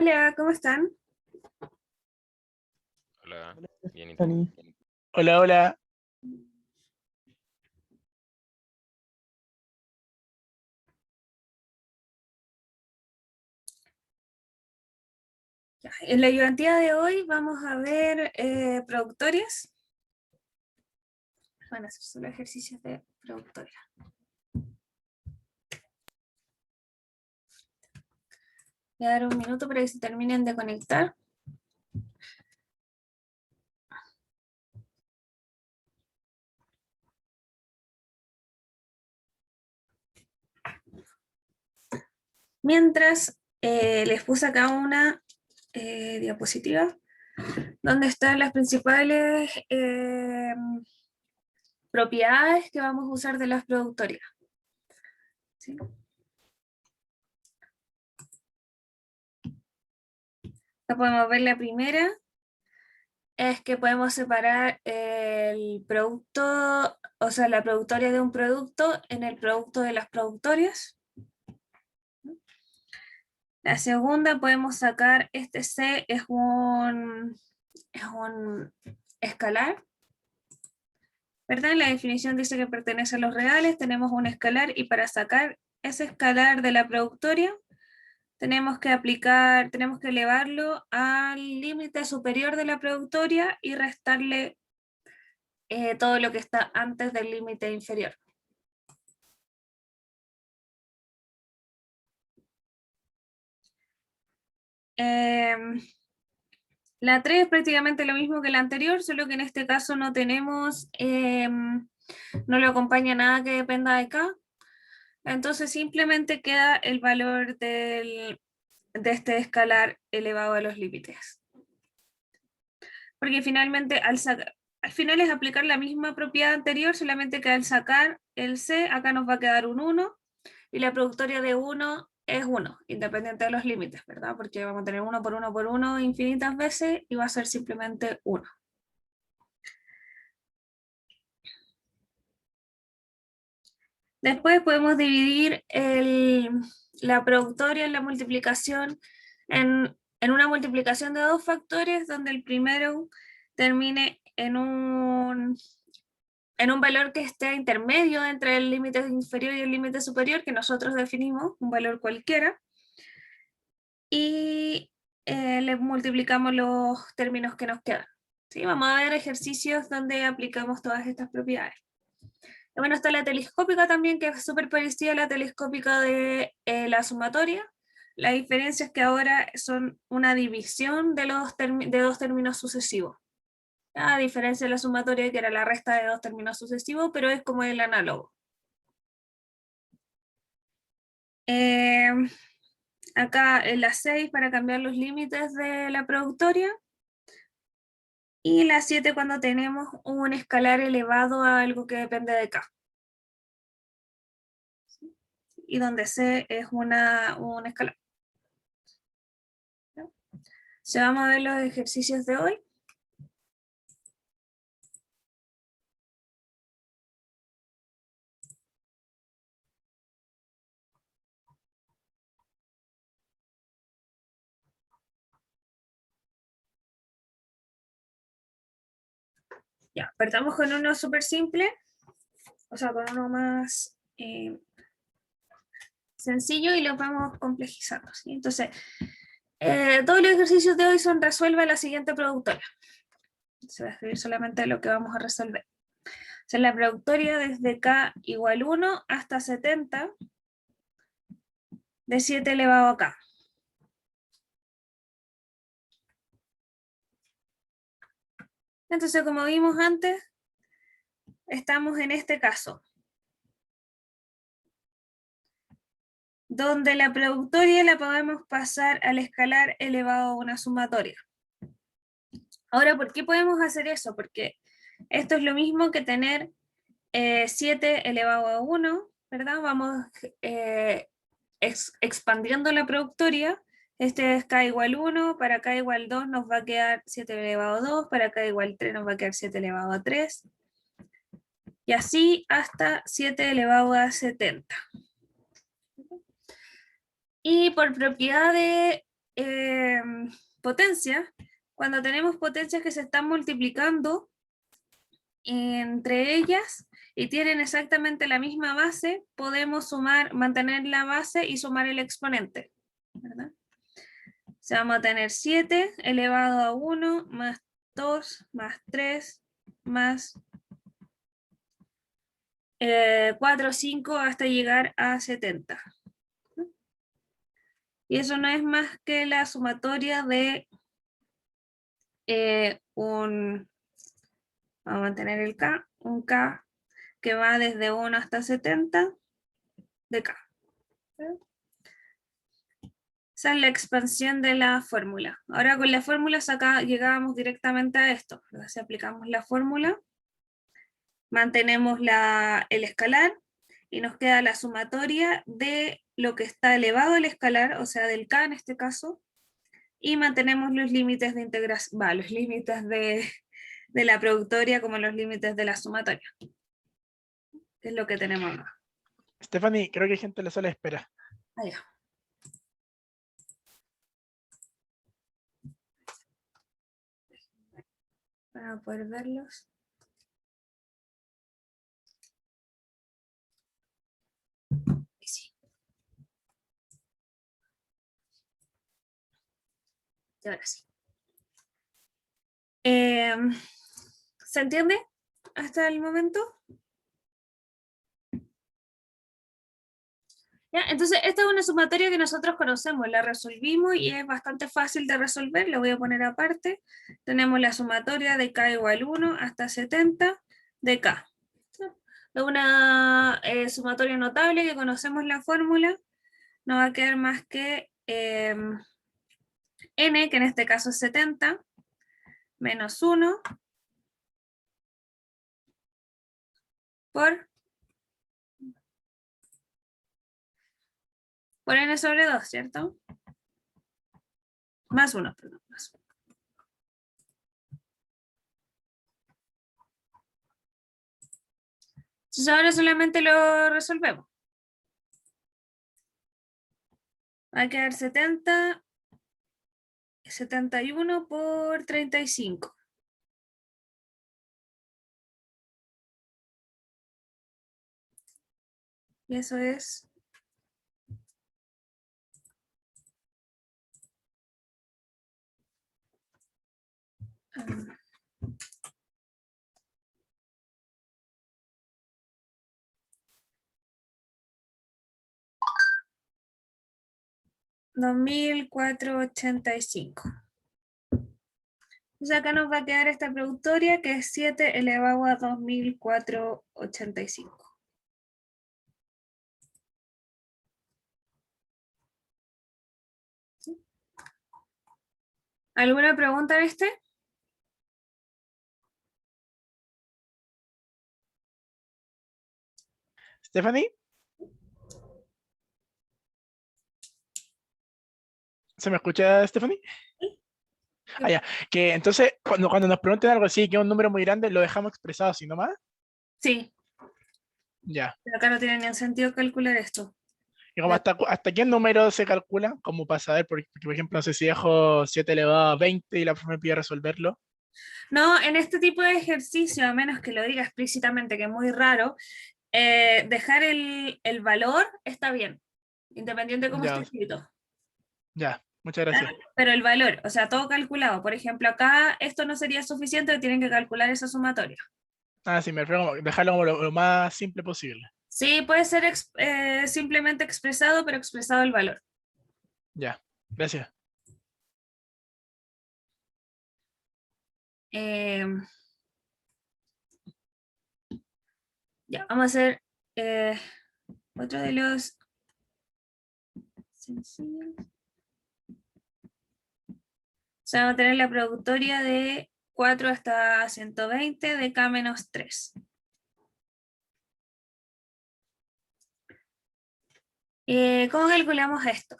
Hola, ¿cómo están? Hola, Hola, bien, ¿y tú? Stephanie. Hola, hola. Ya, en la ayudantía de hoy vamos a ver productorias. Van a ser solo ejercicios de productoria. Voy a dar un minuto para que se terminen de conectar. Mientras les puse acá una diapositiva donde están las principales propiedades que vamos a usar de las productorías. ¿Sí? Acá podemos ver la primera, es que podemos separar el producto, o sea, la productoria de un producto en el producto de las productorias. La segunda podemos sacar, este C es un escalar, ¿verdad? La definición dice que pertenece a los reales, tenemos un escalar y para sacar ese escalar de la productoria tenemos que elevarlo al límite superior de la productoria y restarle todo lo que está antes del límite inferior. La 3 es prácticamente lo mismo que la anterior, solo que en este caso no tenemos, no le acompaña nada que dependa de K. Entonces simplemente queda el valor de este escalar elevado a los límites. Porque finalmente al final es aplicar la misma propiedad anterior, solamente que al sacar el C, acá nos va a quedar un 1, y la productoria de 1 es 1, independiente de los límites, ¿verdad? Porque vamos a tener 1 por 1 por 1 infinitas veces y va a ser simplemente 1. Después podemos dividir la productoria en la multiplicación en una multiplicación de dos factores donde el primero termine en un valor que esté intermedio entre el límite inferior y el límite superior, que nosotros definimos, un valor cualquiera, y le multiplicamos los términos que nos quedan. ¿Sí? Vamos a ver ejercicios donde aplicamos todas estas propiedades. Y bueno, está la telescópica también, que es súper parecida a la telescópica de la sumatoria. La diferencia es que ahora son una división de dos términos sucesivos. A diferencia de la sumatoria, que era la resta de dos términos sucesivos, pero es como el análogo. Acá en la 6 para cambiar los límites de la productoria. Y la 7 cuando tenemos un escalar elevado a algo que depende de K. Y donde C es un escalar. ¿Ya? Vamos a ver los ejercicios de hoy. Ya, partamos con uno súper simple, o sea, con uno más sencillo y lo vamos complejizando. ¿Sí? Entonces, todos los ejercicios de hoy son resuelve la siguiente productora. Se va a escribir solamente lo que vamos a resolver. O sea, la productoria desde K igual 1 hasta 70 de 7 elevado a K. Entonces, como vimos antes, estamos en este caso, donde la productoria la podemos pasar al escalar elevado a una sumatoria. Ahora, ¿por qué podemos hacer eso? Porque esto es lo mismo que tener 7 elevado a 1, ¿verdad? Vamos expandiendo la productoria. Este es K igual 1, para K igual 2 nos va a quedar 7 elevado a 2, para K igual 3 nos va a quedar 7 elevado a 3, y así hasta 7 elevado a 70. Y por propiedad de potencias, cuando tenemos potencias que se están multiplicando entre ellas y tienen exactamente la misma base, podemos sumar, mantener la base y sumar el exponente, ¿verdad? O sea, vamos a tener 7 elevado a 1 más 2 más 3 más 4, 5 hasta llegar a 70. Y eso no es más que la sumatoria de vamos a mantener el K, un K que va desde 1 hasta 70 de K. Esa es la expansión de la fórmula. Ahora con la fórmula llegábamos directamente a esto. Si aplicamos la fórmula, mantenemos el escalar y nos queda la sumatoria de lo que está elevado al escalar, o sea, del K en este caso, y mantenemos los límites de integración, los límites de la productoria como los límites de la sumatoria, que es lo que tenemos acá. Stephanie, creo que hay gente en la sala de espera. Allá. Para poder verlos. Sí. Y ahora sí. ¿Se entiende hasta el momento? ¿Ya? Entonces, esta es una sumatoria que nosotros conocemos, la resolvimos y es bastante fácil de resolver, la voy a poner aparte. Tenemos la sumatoria de K igual 1 hasta 70 de K. Es una sumatoria notable que conocemos la fórmula, no va a quedar más que n, que en este caso es 70, menos 1 por n sobre 2, ¿cierto? Más 1, perdón, más 1. Entonces ahora solamente lo resolvemos. Va a quedar 71 por 35. Y eso es 2485. Entonces acá nos va a quedar esta productoria que es 7 elevado a 2485. ¿Alguna pregunta en este? Stephanie, ¿se me escucha, Stephanie? Ah, ya. Que entonces, cuando nos pregunten algo así, que es un número muy grande, lo dejamos expresado así nomás. Sí, Ya. pero acá no tiene ni sentido calcular esto. Y como hasta qué número se calcula, como para saber, porque, por ejemplo, no sé si dejo 7 elevado a 20 y la profe me pide resolverlo. No, en este tipo de ejercicio, a menos que lo diga explícitamente, que es muy raro, dejar el valor está bien, independiente de cómo esté Ya, escrito. ya. Muchas gracias. Pero el valor, o sea, todo calculado. Por ejemplo, acá esto no sería suficiente, tienen que calcular esa sumatoria. Ah, sí, me refiero a dejarlo como lo más simple posible. Sí, puede ser simplemente expresado, pero expresado el valor. Ya, gracias. Eh, ya, vamos a hacer otro de los sencillos. O sea, vamos a tener la productoria de 4 hasta 120 de K menos 3. ¿Cómo calculamos esto?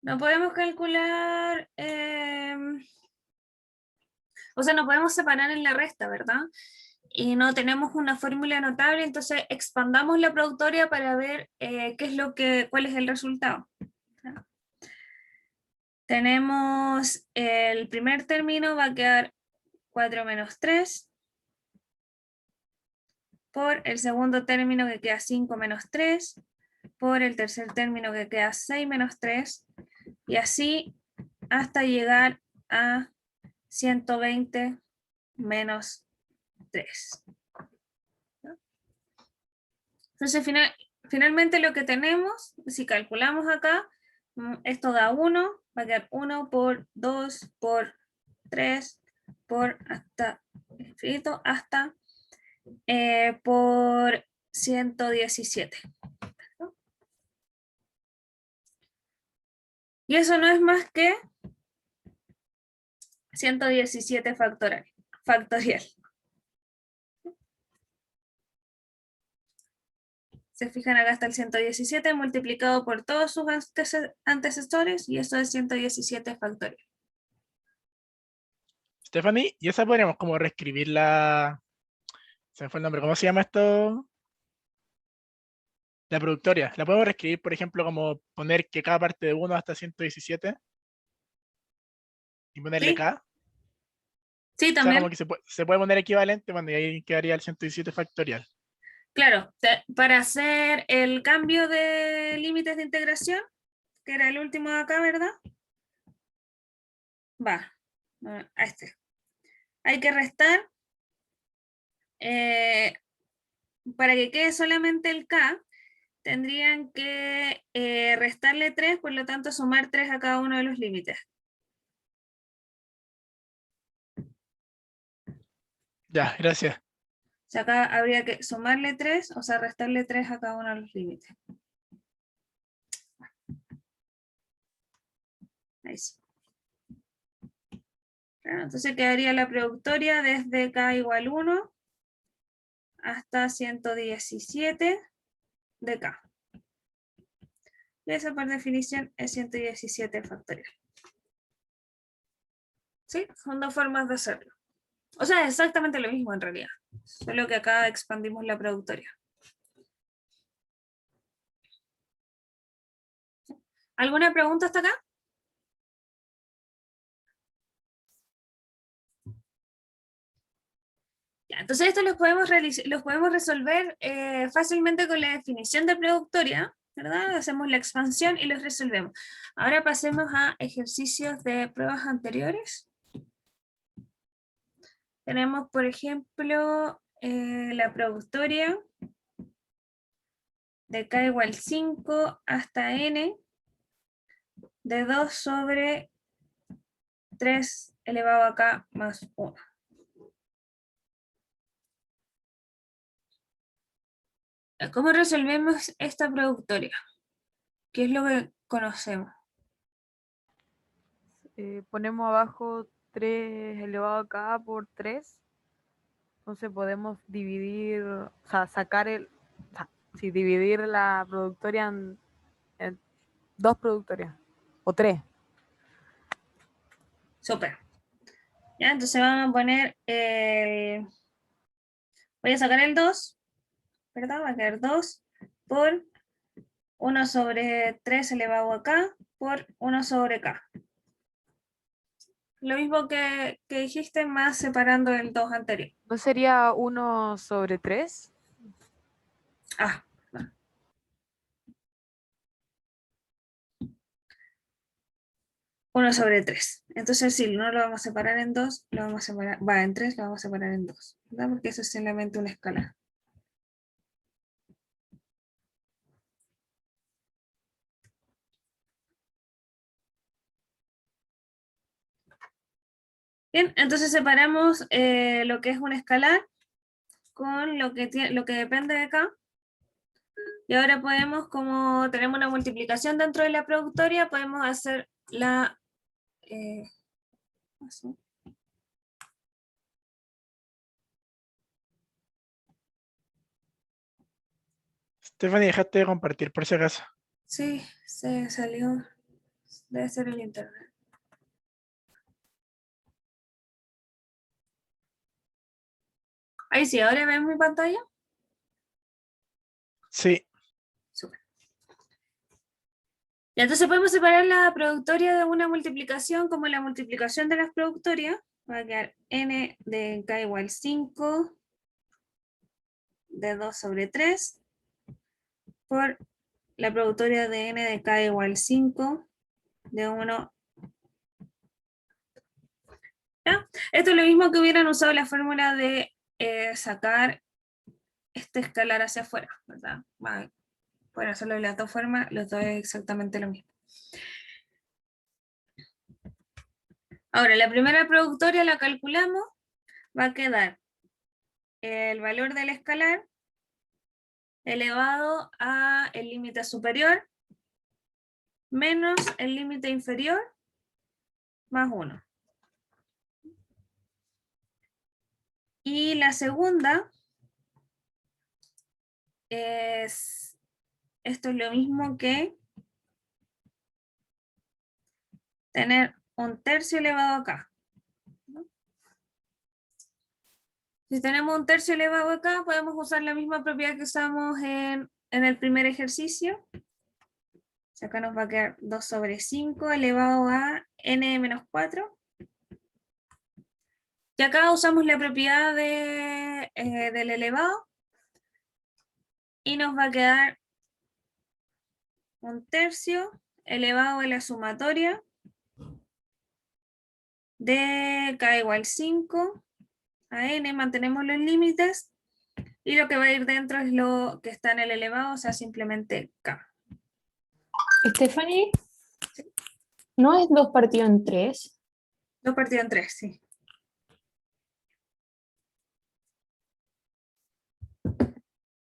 No podemos calcular, o sea, no podemos separar en la resta, ¿verdad? Y no tenemos una fórmula notable, entonces expandamos la productoria para ver cuál es el resultado. Tenemos el primer término, va a quedar 4 menos 3, por el segundo término que queda 5 menos 3, por el tercer término que queda 6 menos 3, y así hasta llegar a 120 menos 3. Entonces, finalmente lo que tenemos, si calculamos acá, esto da 1, va a quedar 1 por 2 por 3 por hasta infinito, hasta por 117. Y eso no es más que 117 factorial. Se fijan acá está el 117 multiplicado por todos sus antecesores y eso es 117 factorial. Stephanie, y esa podríamos como reescribirla. Se me fue el nombre. ¿Cómo se llama esto? La productoria. ¿La podemos reescribir, por ejemplo, como poner que cada parte de 1 hasta 117? Y ponerle ¿Sí? K. Sí, O sea, como también. que se puede poner equivalente, cuando ahí quedaría el 117 factorial. Claro, para hacer el cambio de límites de integración, que era el último de acá, ¿verdad? Va, a este. Hay que restar, para que quede solamente el K, tendrían que restarle 3, por lo tanto sumar 3 a cada uno de los límites. Ya, gracias. O sea, acá habría que sumarle 3, o sea, restarle 3 a cada uno de los límites. Ahí sí. Claro, entonces quedaría la productoria desde K igual 1 hasta 117 de K. Y esa por definición es 117 factorial. ¿Sí? Son dos formas de hacerlo. O sea, es exactamente lo mismo en realidad. Solo que acá expandimos la productoria. ¿Alguna pregunta hasta acá? Ya, entonces esto los podemos resolver fácilmente con la definición de productoria, ¿verdad? Hacemos la expansión y los resolvemos. Ahora pasemos a ejercicios de pruebas anteriores. Tenemos, por ejemplo, la productoria de K igual 5 hasta N de 2 sobre 3 elevado a K más 1. ¿Cómo resolvemos esta productoria? ¿Qué es lo que conocemos? Ponemos abajo 3 elevado a K por 3. Entonces podemos dividir, o sea, dividir la productoria en dos productorias, o tres. Súper. ¿Ya? Entonces vamos a poner voy a sacar el 2, ¿verdad? Va a quedar 2 por 1 sobre 3 elevado a K por 1 sobre K. Lo mismo que dijiste, más separando el 2 anterior. ¿No sería 1 sobre 3? Ah, no. 1 sobre 3. Entonces, si no lo vamos a separar en 2, lo vamos a separar, va en 3, lo vamos a separar en 2, ¿verdad? Porque eso es simplemente una escala. Bien, entonces separamos lo que es un escalar con lo que depende de acá. Y ahora podemos, como tenemos una multiplicación dentro de la productoria, podemos hacer la... así. Stephanie, dejaste de compartir por si acaso. Sí, se salió. Debe ser el internet. Ahí sí, ¿ahora ven mi pantalla? Sí. Súper. Y entonces podemos separar la productoria de una multiplicación como la multiplicación de las productorias. Va a quedar n de k igual 5 de 2 sobre 3 por la productoria de n de k igual 5 de 1. ¿Ya? Esto es lo mismo que hubieran usado la fórmula de sacar este escalar hacia afuera, ¿verdad? Pueden hacerlo de las dos formas, los dos es exactamente lo mismo. Ahora, la primera productoria la calculamos, va a quedar el valor del escalar elevado a el límite superior menos el límite inferior más 1. Y la segunda es, esto es lo mismo que tener un tercio elevado acá. Si tenemos un tercio elevado acá, podemos usar la misma propiedad que usamos en el primer ejercicio. Acá nos va a quedar 2 sobre 5 elevado a n menos 4. Y acá usamos la propiedad del elevado. Y nos va a quedar un tercio elevado a la sumatoria de k igual 5 a n, mantenemos los límites, y lo que va a ir dentro es lo que está en el elevado, o sea, simplemente k. Stephanie, ¿no es 2 partido en 3? 2 partido en 3, sí.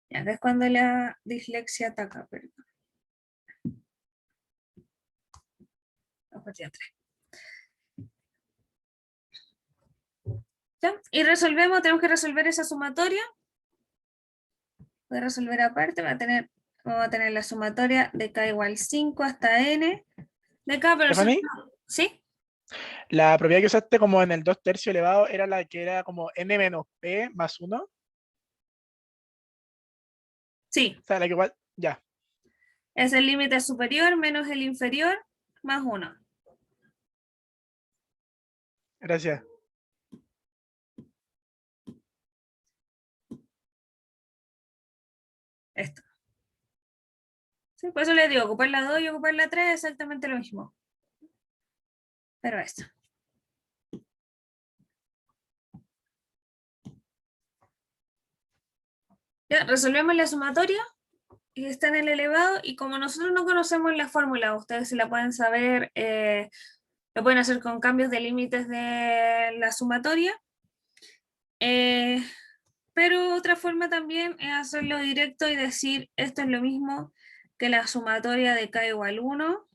Y acá es cuando la dislexia ataca, perdón. 2 partido en 3. ¿Ya? Y resolvemos, tenemos que resolver esa sumatoria. Voy a resolver aparte, vamos a tener la sumatoria de k igual 5 hasta n de k, pero Stephanie, ¿sí? la propiedad que usaste como en el 2 tercio elevado era la que era como n menos p más 1. O Sí, sea, la que igual, ya. es el límite superior menos el inferior más 1. Gracias. Esto. Sí, por eso les digo, ocupar la 2 y ocupar la 3 es exactamente lo mismo. Pero esto. Ya, resolvemos la sumatoria y está en el elevado, y como nosotros no conocemos la fórmula, ustedes se la pueden saber, lo pueden hacer con cambios de límites de la sumatoria. Pero otra forma también es hacerlo directo y decir esto es lo mismo que la sumatoria de k igual 1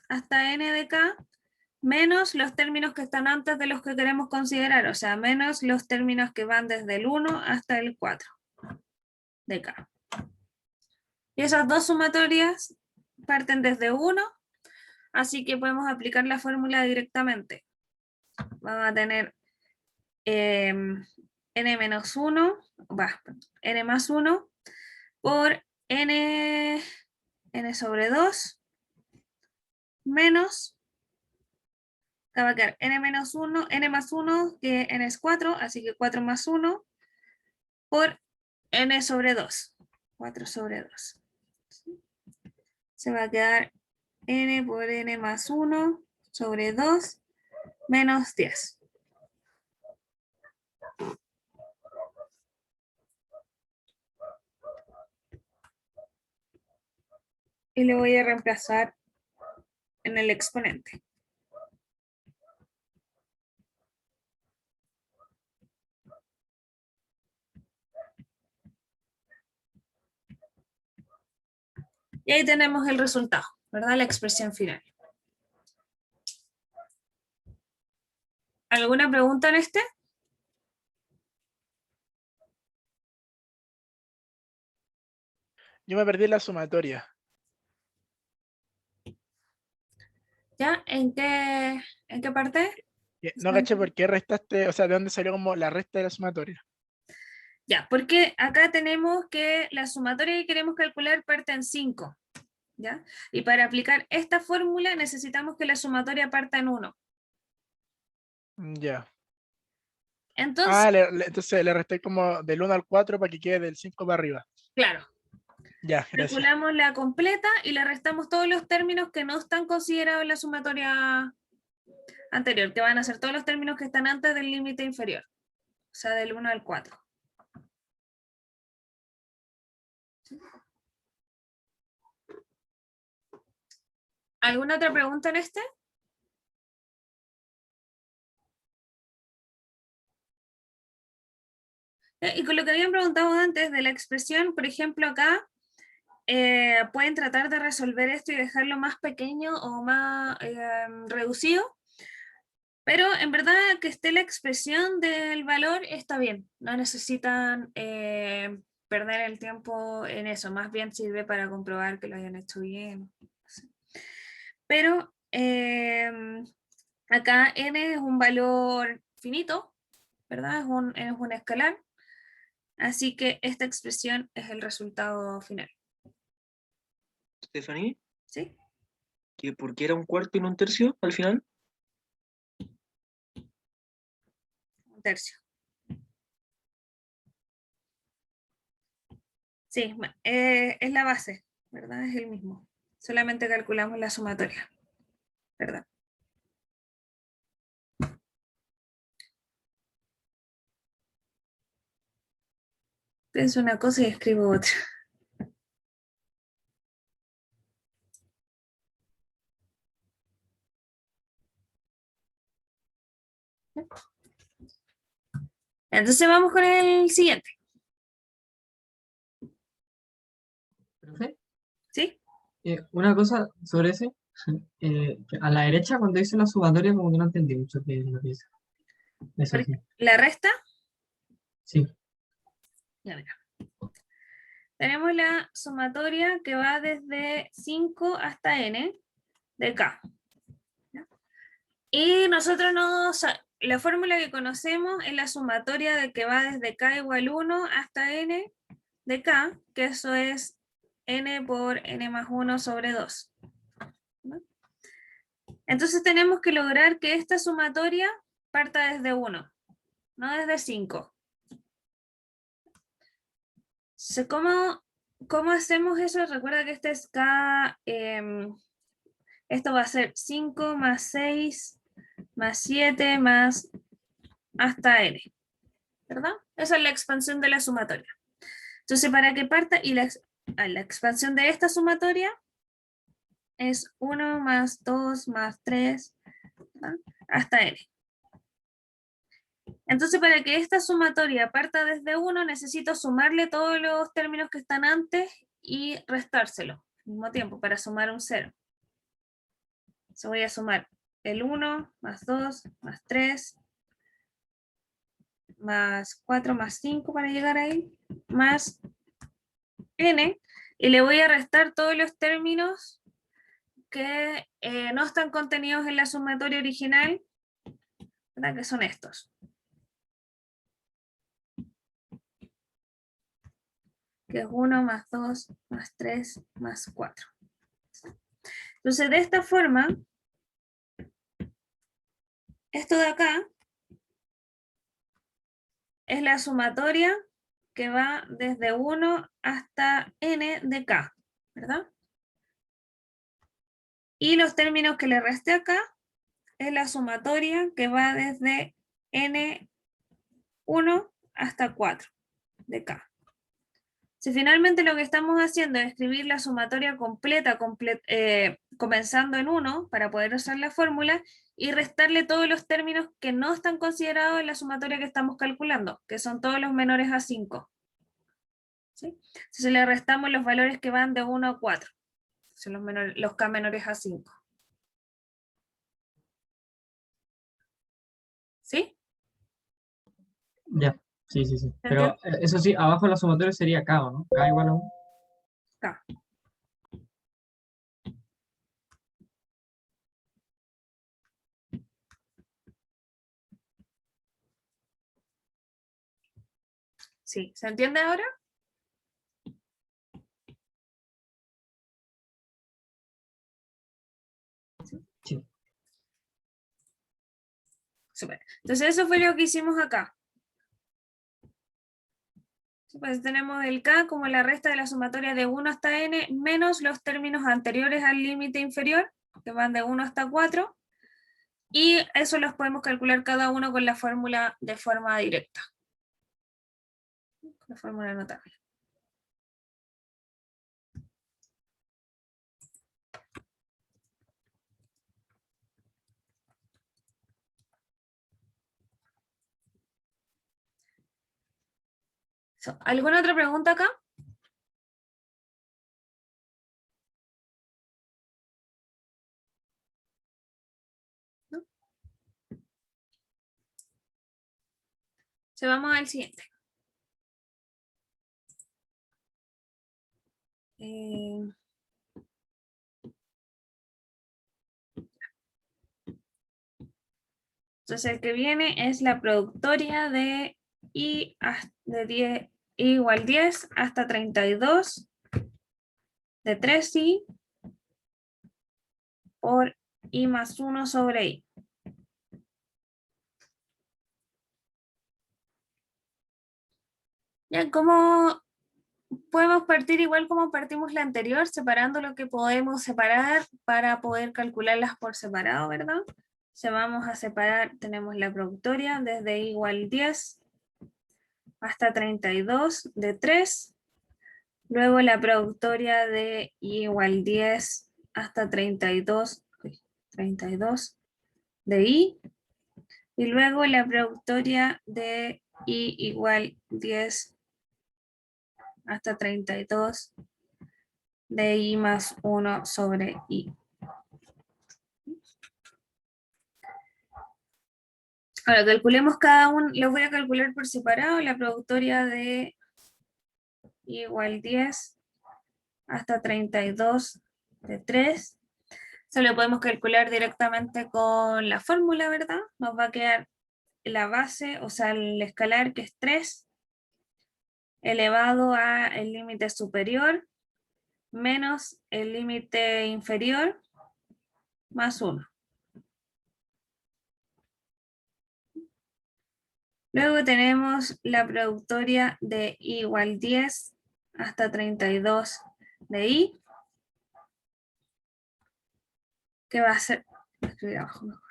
hasta n de k menos los términos que están antes de los que queremos considerar, o sea, menos los términos que van desde el 1 hasta el 4 de k. Y esas dos sumatorias parten desde 1, así que podemos aplicar la fórmula directamente. Vamos a tener n menos 1, n más 1 por n sobre 2 menos, acá va a quedar n menos 1, n más 1, que n es 4, así que 4 más 1 por n sobre 2, 4 sobre 2. Se va a quedar n por n más 1 sobre 2 menos 10. Y le voy a reemplazar en el exponente. Y ahí tenemos el resultado, ¿verdad? La expresión final. ¿Alguna pregunta en este? Yo me perdí la sumatoria. ¿Ya? ¿En qué parte? No caché por qué restaste, o sea, de dónde salió como la resta de la sumatoria. Ya, porque acá tenemos que la sumatoria que queremos calcular parte en 5, ¿ya? Y para aplicar esta fórmula necesitamos que la sumatoria parta en 1. Ya. Entonces, Entonces le resté como del 1 al 4 para que quede del 5 para arriba. claro, Ya, gracias. calculamos la completa y le restamos todos los términos que no están considerados en la sumatoria anterior, que van a ser todos los términos que están antes del límite inferior, o sea, del 1 al 4. ¿Alguna otra pregunta en este? Y con lo que habían preguntado antes de la expresión, por ejemplo, acá pueden tratar de resolver esto y dejarlo más pequeño o más reducido, pero en verdad que esté la expresión del valor está bien, no necesitan perder el tiempo en eso, más bien sirve para comprobar que lo hayan hecho bien. Pero acá n es un valor finito, ¿verdad? Es un escalar, así que esta expresión es el resultado final. Stephanie, ¿Sí? ¿que por qué era un cuarto y no un tercio al final? Un tercio. Sí, es la base, ¿verdad? Es el mismo. Solamente calculamos la sumatoria, ¿verdad? Pienso una cosa y escribo otra. Entonces vamos con el siguiente, Profe, ¿sí? una cosa sobre ese, que a la derecha cuando dice la sumatoria como que no entendí mucho qué es lo que dice. Eso sí, La resta, sí, ya verá. Tenemos la sumatoria que va desde 5 hasta n de k. ¿Ya? Y nosotros la fórmula que conocemos es la sumatoria de que va desde k igual 1 hasta n de k, que eso es n por n más 1 sobre 2. ¿No? Entonces tenemos que lograr que esta sumatoria parta desde 1, no desde 5. ¿Cómo hacemos eso? Recuerda que este es k, esto va a ser 5 más 6 más 7 más hasta n, ¿verdad? Esa es la expansión de la sumatoria. Entonces, para que parta, y la expansión de esta sumatoria es 1 más 2 más 3, ¿verdad? Hasta n. Entonces, para que esta sumatoria parta desde 1, necesito sumarle todos los términos que están antes y restárselo al mismo tiempo para sumar un 0. Entonces voy a sumar el 1 más 2 más 3 más 4 más 5 para llegar ahí, más n, y le voy a restar todos los términos que no están contenidos en la sumatoria original, ¿verdad? Que son estos. Que es 1 más 2 más 3 más 4. Entonces, de esta forma, esto de acá es la sumatoria que va desde 1 hasta n de k, ¿verdad? Y los términos que le resté acá es la sumatoria que va desde n1 hasta 4 de k. Si finalmente lo que estamos haciendo es escribir la sumatoria completa, comenzando en 1 para poder usar la fórmula y restarle todos los términos que no están considerados en la sumatoria que estamos calculando, que son todos los menores a 5. ¿Sí? Entonces le restamos los valores que van de 1 a 4, son los k menores a 5. ¿Sí? ya, sí, sí, sí. Pero eso sí, abajo la sumatoria sería K, ¿o no? K igual a 1. K. Sí, ¿se entiende ahora? Sí. Súper. Entonces eso fue lo que hicimos acá. Pues tenemos el K como la resta de la sumatoria de 1 hasta n menos los términos anteriores al límite inferior, que van de 1 hasta 4, y eso los podemos calcular cada uno con la fórmula de forma directa. La fórmula notable. ¿Alguna otra pregunta acá? ¿No? Se vamos al siguiente. Entonces el que viene es la productoria de I de 10, I igual 10 hasta 32 de 3i por I más 1 sobre I. Ya, ¿cómo podemos partir igual como partimos la anterior, separando lo que podemos separar para poder calcularlas por separado, ¿verdad? Se vamos a separar, tenemos la productoria desde I igual 10 hasta 32 de 3, luego la productoria de I igual 10 hasta 32 de I, y luego la productoria de I igual 10 hasta 32 de I más 1 sobre I. Ahora calculemos cada uno, los voy a calcular por separado, la productoria de I igual 10 hasta 32 de 3. Se lo podemos calcular directamente con la fórmula, ¿verdad? Nos va a quedar la base, o sea, el escalar, que es 3, elevado a el límite superior, menos el límite inferior, más 1. Luego tenemos la productoria de I igual 10 hasta 32 de I, que va a ser, voy a escribir abajo mejor.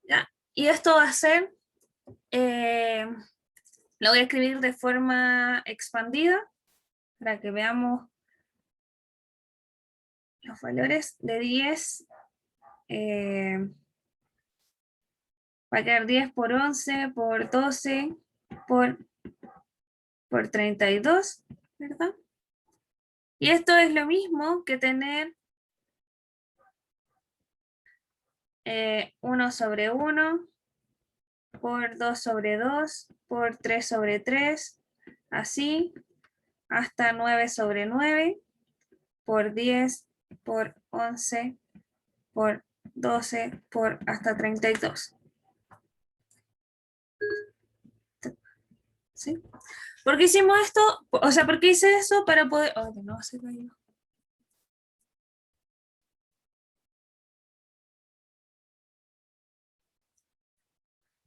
¿Ya? Y esto va a ser, lo voy a escribir de forma expandida para que veamos los valores de 10. Va a quedar 10 por 11 por 12 por 32, ¿verdad? Y esto es lo mismo que tener 1 sobre 1 por 2 sobre 2 por 3 sobre 3, así, hasta 9 sobre 9 por 10 por 11 por 12 por hasta 32. ¿Sí? ¿Por qué hicimos esto? O sea, ¿por qué hice eso? Para poder... Oh, de nuevo se cayó.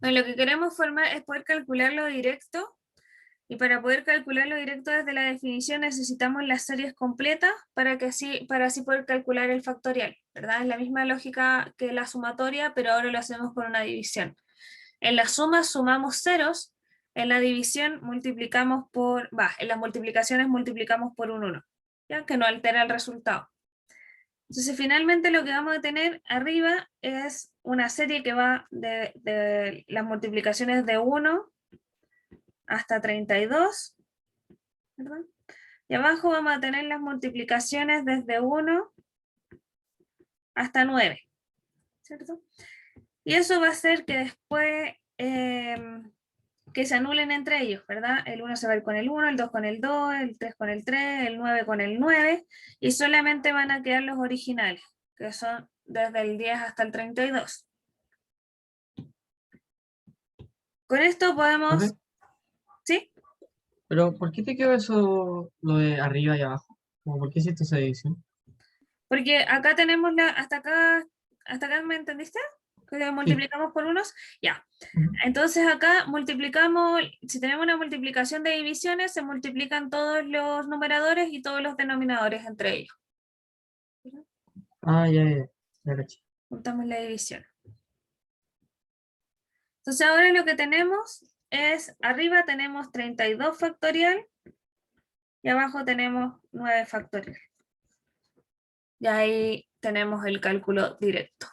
Bueno, lo que queremos formar es poder calcularlo directo, y para poder calcularlo directo desde la definición necesitamos las series completas para así poder calcular el factorial, ¿verdad? Es la misma lógica que la sumatoria, pero ahora lo hacemos con una división. En la suma sumamos ceros, en la división multiplicamos en las multiplicaciones multiplicamos por un 1, ¿ya? Que no altera el resultado. Entonces finalmente lo que vamos a tener arriba es una serie que va de las multiplicaciones de 1 hasta 32, ¿verdad? Y abajo vamos a tener las multiplicaciones desde 1 hasta 9, ¿cierto? Y eso va a hacer que después que se anulen entre ellos, ¿verdad? El 1 se va a ir con el 1, el 2 con el 2, el 3 con el 3, el 9 con el 9, y solamente van a quedar los originales, que son desde el 10 hasta el 32. Con esto podemos, Profe, ¿sí? pero ¿por qué te quedó eso, lo de arriba y abajo? Como, ¿por qué hiciste esa división? Porque acá tenemos hasta acá ¿me entendiste? Que multiplicamos por unos, ya. Ujú. Entonces acá multiplicamos, si tenemos una multiplicación de divisiones, se multiplican todos los numeradores y todos los denominadores entre ellos. Ah, ya caché. Juntamos la división. Entonces ahora lo que tenemos es, arriba tenemos 32 factorial y abajo tenemos 9 factorial. Y ahí tenemos el cálculo directo.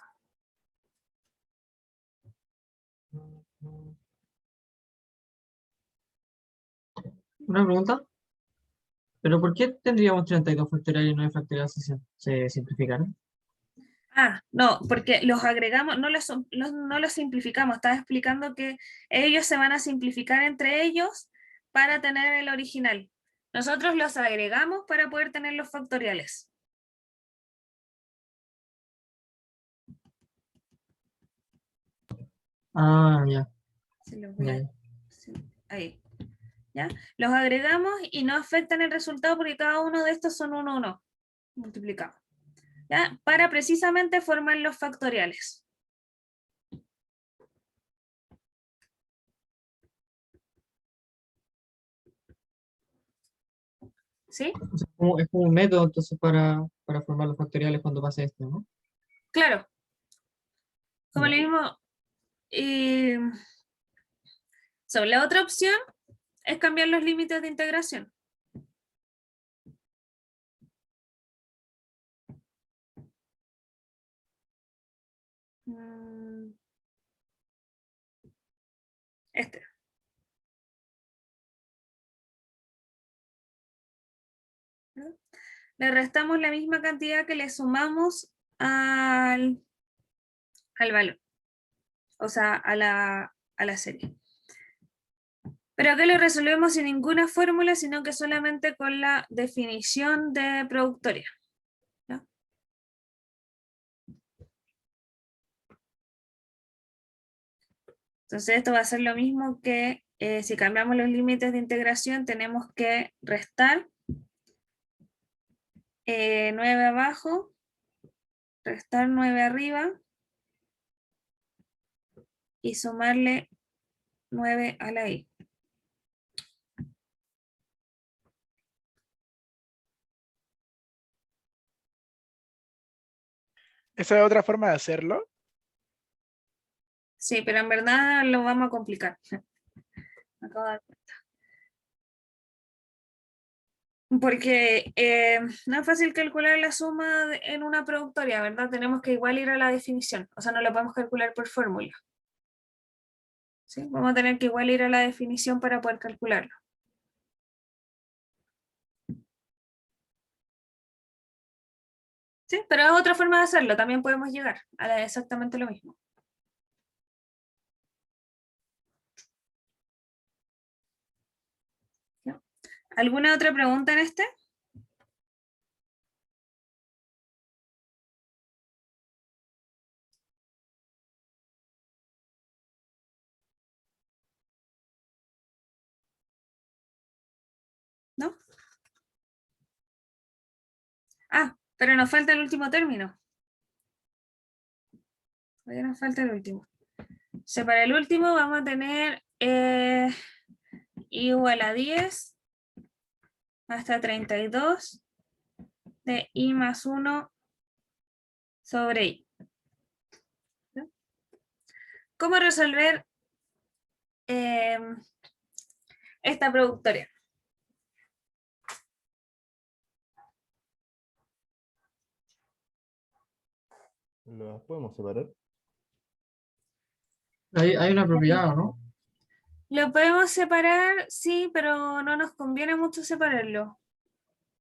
Una pregunta. ¿Pero por qué tendríamos 32 factorial y 9 factorial si se simplificaron? Ah, no, porque los agregamos, no los simplificamos. Estaba explicando que ellos se van a simplificar entre ellos para tener el original. Nosotros los agregamos para poder tener los factoriales. Ah, ya. Se los voy a- Ya. sí, ahí. ¿Ya? Los agregamos y no afectan el resultado porque cada uno de estos son 1 multiplicado. ¿Ya? Para precisamente formar los factoriales. ¿Sí? O sea, es como un método entonces para formar los factoriales cuando pase esto, ¿no? Claro. Como Ya. le mismo. Sobre la otra opción es cambiar los límites de integración. Este. ¿No? Le restamos la misma cantidad que le sumamos al valor. O sea, a la serie. Pero acá lo resolvemos sin ninguna fórmula, sino que solamente con la definición de productoria. ¿Ya? Entonces esto va a ser lo mismo que si cambiamos los límites de integración, tenemos que restar 9 abajo, restar 9 arriba y sumarle 9 a la i. Esa es otra forma de hacerlo. Sí, pero en verdad lo vamos a complicar. Me acabo de dar cuenta. Porque no es fácil calcular la suma en una productoria, ¿verdad? Tenemos que igual ir a la definición, o sea, no lo podemos calcular por fórmula. ¿Sí? Vamos a tener que igual ir a la definición para poder calcularlo. Sí, pero es otra forma de hacerlo, también podemos llegar a exactamente lo mismo. ¿Ya? ¿Alguna otra pregunta en este? ¿No? Ah, pero nos falta el último término. Todavía nos falta el último. O sea, para el último vamos a tener i igual a 10 hasta 32 de i más 1 sobre i. ¿No? ¿Cómo resolver esta productoria? ¿Las podemos separar? Hay una propiedad, ¿o no? Lo podemos separar, sí, pero no nos conviene mucho separarlo.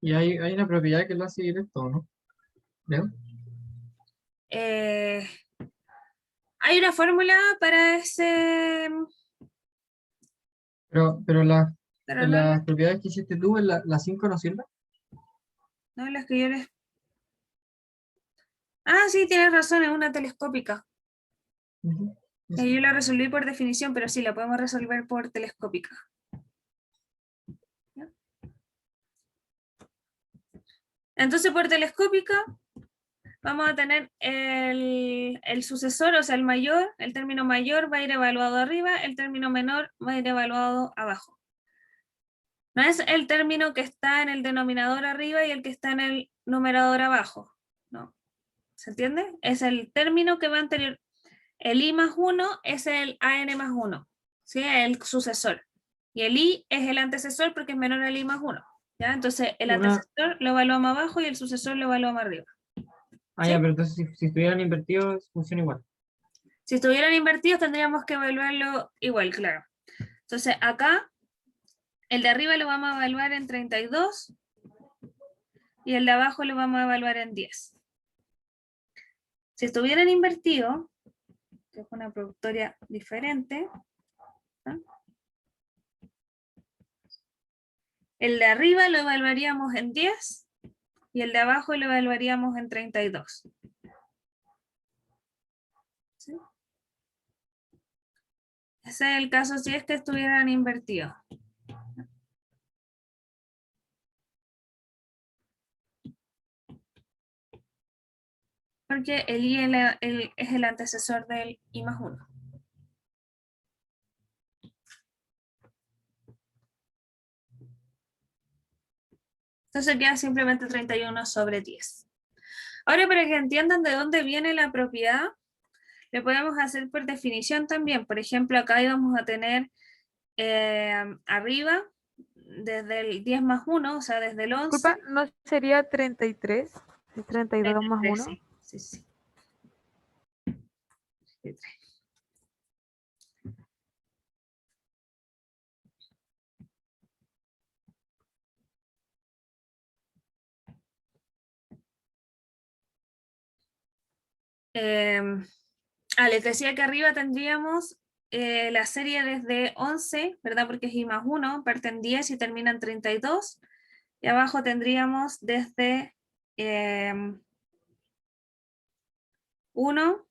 Y hay una propiedad que lo hace directo, ¿o no? Creo. Hay una fórmula para ese, Pero pero no las propiedades que hiciste tú, en la 5 no sirve. las que yo les... Ah, sí, tienes razón, es una telescópica. Ujú. Y yo la resolví por definición, pero sí, la podemos resolver por telescópica. ¿Ya? Entonces, por telescópica, vamos a tener el sucesor, o sea, el mayor, el término mayor va a ir evaluado arriba, el término menor va a ir evaluado abajo. No es el término que está en el denominador arriba y el que está en el numerador abajo. No. ¿Se entiende? Es el término que va anterior. El i más 1 es el an más 1, ¿sí? El sucesor. Y el i es el antecesor porque es menor al i más 1. ¿Ya? Entonces, el antecesor lo evaluamos abajo y el sucesor lo evaluamos arriba. Ah, ya, pero entonces si estuvieran invertidos, funciona igual. Si estuvieran invertidos, tendríamos que evaluarlo igual, claro. Entonces, acá, el de arriba lo vamos a evaluar en 32 y el de abajo lo vamos a evaluar en 10. Si estuvieran invertidos, que es una productoria diferente, ¿no? El de arriba lo evaluaríamos en 10 y el de abajo lo evaluaríamos en 32. ¿Sí? Ese es el caso si es que estuvieran invertidos. Porque el i es el antecesor del i más 1. Entonces queda simplemente 31 sobre 10. Ahora, para que entiendan de dónde viene la propiedad, le podemos hacer por definición también. Por ejemplo, acá íbamos a tener arriba, desde el 10 más 1, o sea, desde el 11. Disculpa, ¿no sería 33? ¿Es 32 más 1? Sí, sí, sí. 33. Les decía que arriba tendríamos la serie desde 11, ¿verdad? Porque es i más 1, parten 10 y terminan 32. Y abajo tendríamos desde 1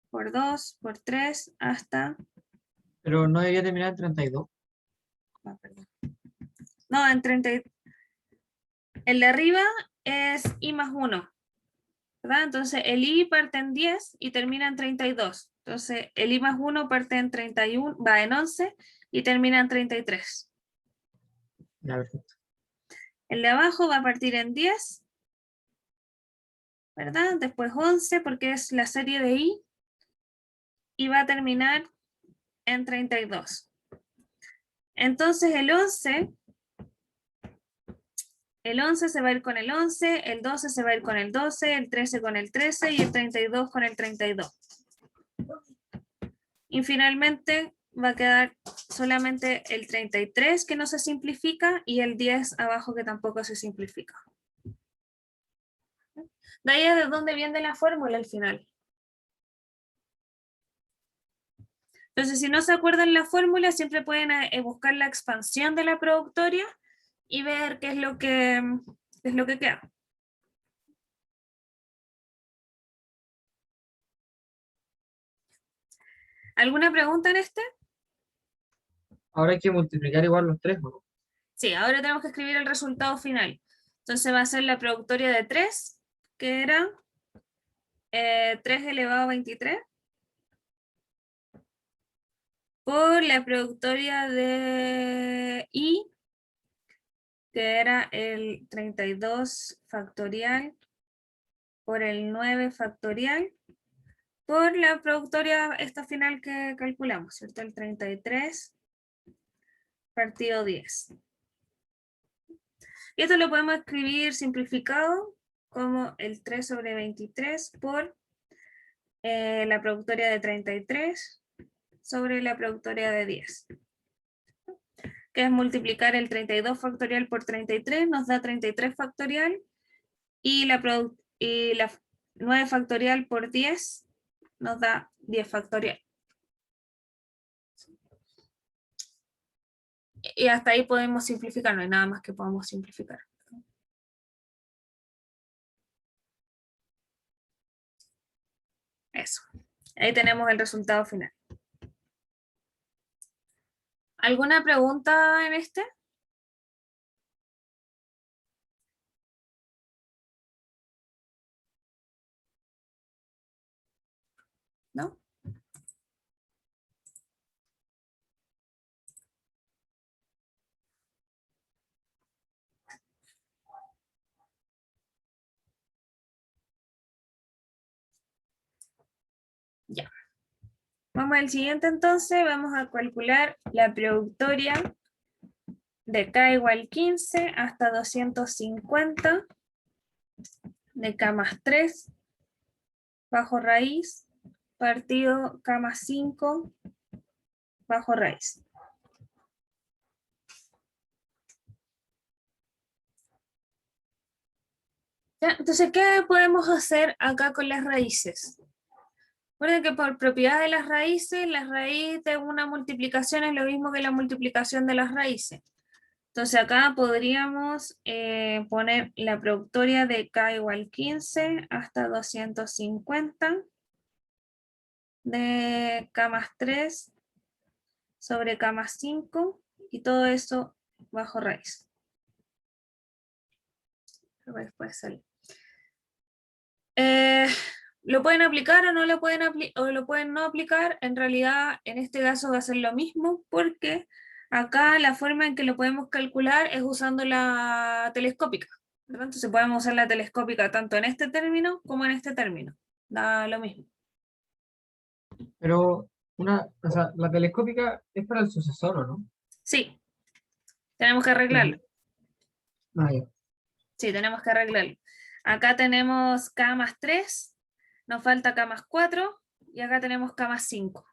por 2 por 3 hasta... Pero no debería terminar en 32. Ah, perdón. No, en 30. El de arriba es i más 1, ¿verdad? Entonces el i parte en 10 y termina en 32. Entonces el i más 1 parte en 31, va en 11 y termina en 33. Ya, perfecto. El de abajo va a partir en 10, ¿verdad? Después 11 porque es la serie de i y va a terminar en 32. Entonces el 11 se va a ir con el 11, el 12 se va a ir con el 12, el 13 con el 13 y el 32 con el 32. Y finalmente va a quedar solamente el 33 que no se simplifica y el 10 abajo que tampoco se simplifica. De ahí es de donde viene la fórmula al final. Entonces, si no se acuerdan la fórmula, siempre pueden buscar la expansión de la productoria y ver qué es lo que queda. ¿Alguna pregunta en este? Ahora hay que multiplicar igual los tres, ¿no? Sí, ahora tenemos que escribir el resultado final. Entonces va a ser la productoria de 3, que era 3 elevado a 23, por la productoria de i, que era el 32 factorial, por el 9 factorial, por la productoria esta final que calculamos, ¿cierto? El 33 partido 10. Y esto lo podemos escribir simplificado como el 3 sobre 23 por la productoria de 33 sobre la productoria de 10. Que es multiplicar el 32 factorial por 33, nos da 33 factorial, y la 9 factorial por 10 nos da 10 factorial. Y hasta ahí podemos simplificar, no hay nada más que podamos simplificar. Eso. Ahí tenemos el resultado final. ¿Alguna pregunta en este? ¿No? Ya. Vamos al siguiente entonces, vamos a calcular la productoria de k igual 15 hasta 250 de k más 3 bajo raíz partido k más 5 bajo raíz. ¿Ya? Entonces, ¿qué podemos hacer acá con las raíces? Recuerden que por propiedad de las raíces, la raíz de una multiplicación es lo mismo que la multiplicación de las raíces. Entonces acá podríamos poner la productoria de k igual 15 hasta 250 de k más 3 sobre k más 5 y todo eso bajo raíz. Después sale. Lo pueden aplicar o no lo pueden, lo pueden no aplicar. En realidad, en este caso va a ser lo mismo porque acá la forma en que lo podemos calcular es usando la telescópica, ¿verdad? Entonces podemos usar la telescópica tanto en este término como en este término. Da lo mismo. Pero o sea, la telescópica es para el sucesor, ¿o no? Sí, tenemos que arreglarlo. Ah, ya. Sí, tenemos que arreglarlo. Acá tenemos k más 3, nos falta k más 4 y acá tenemos k más 5.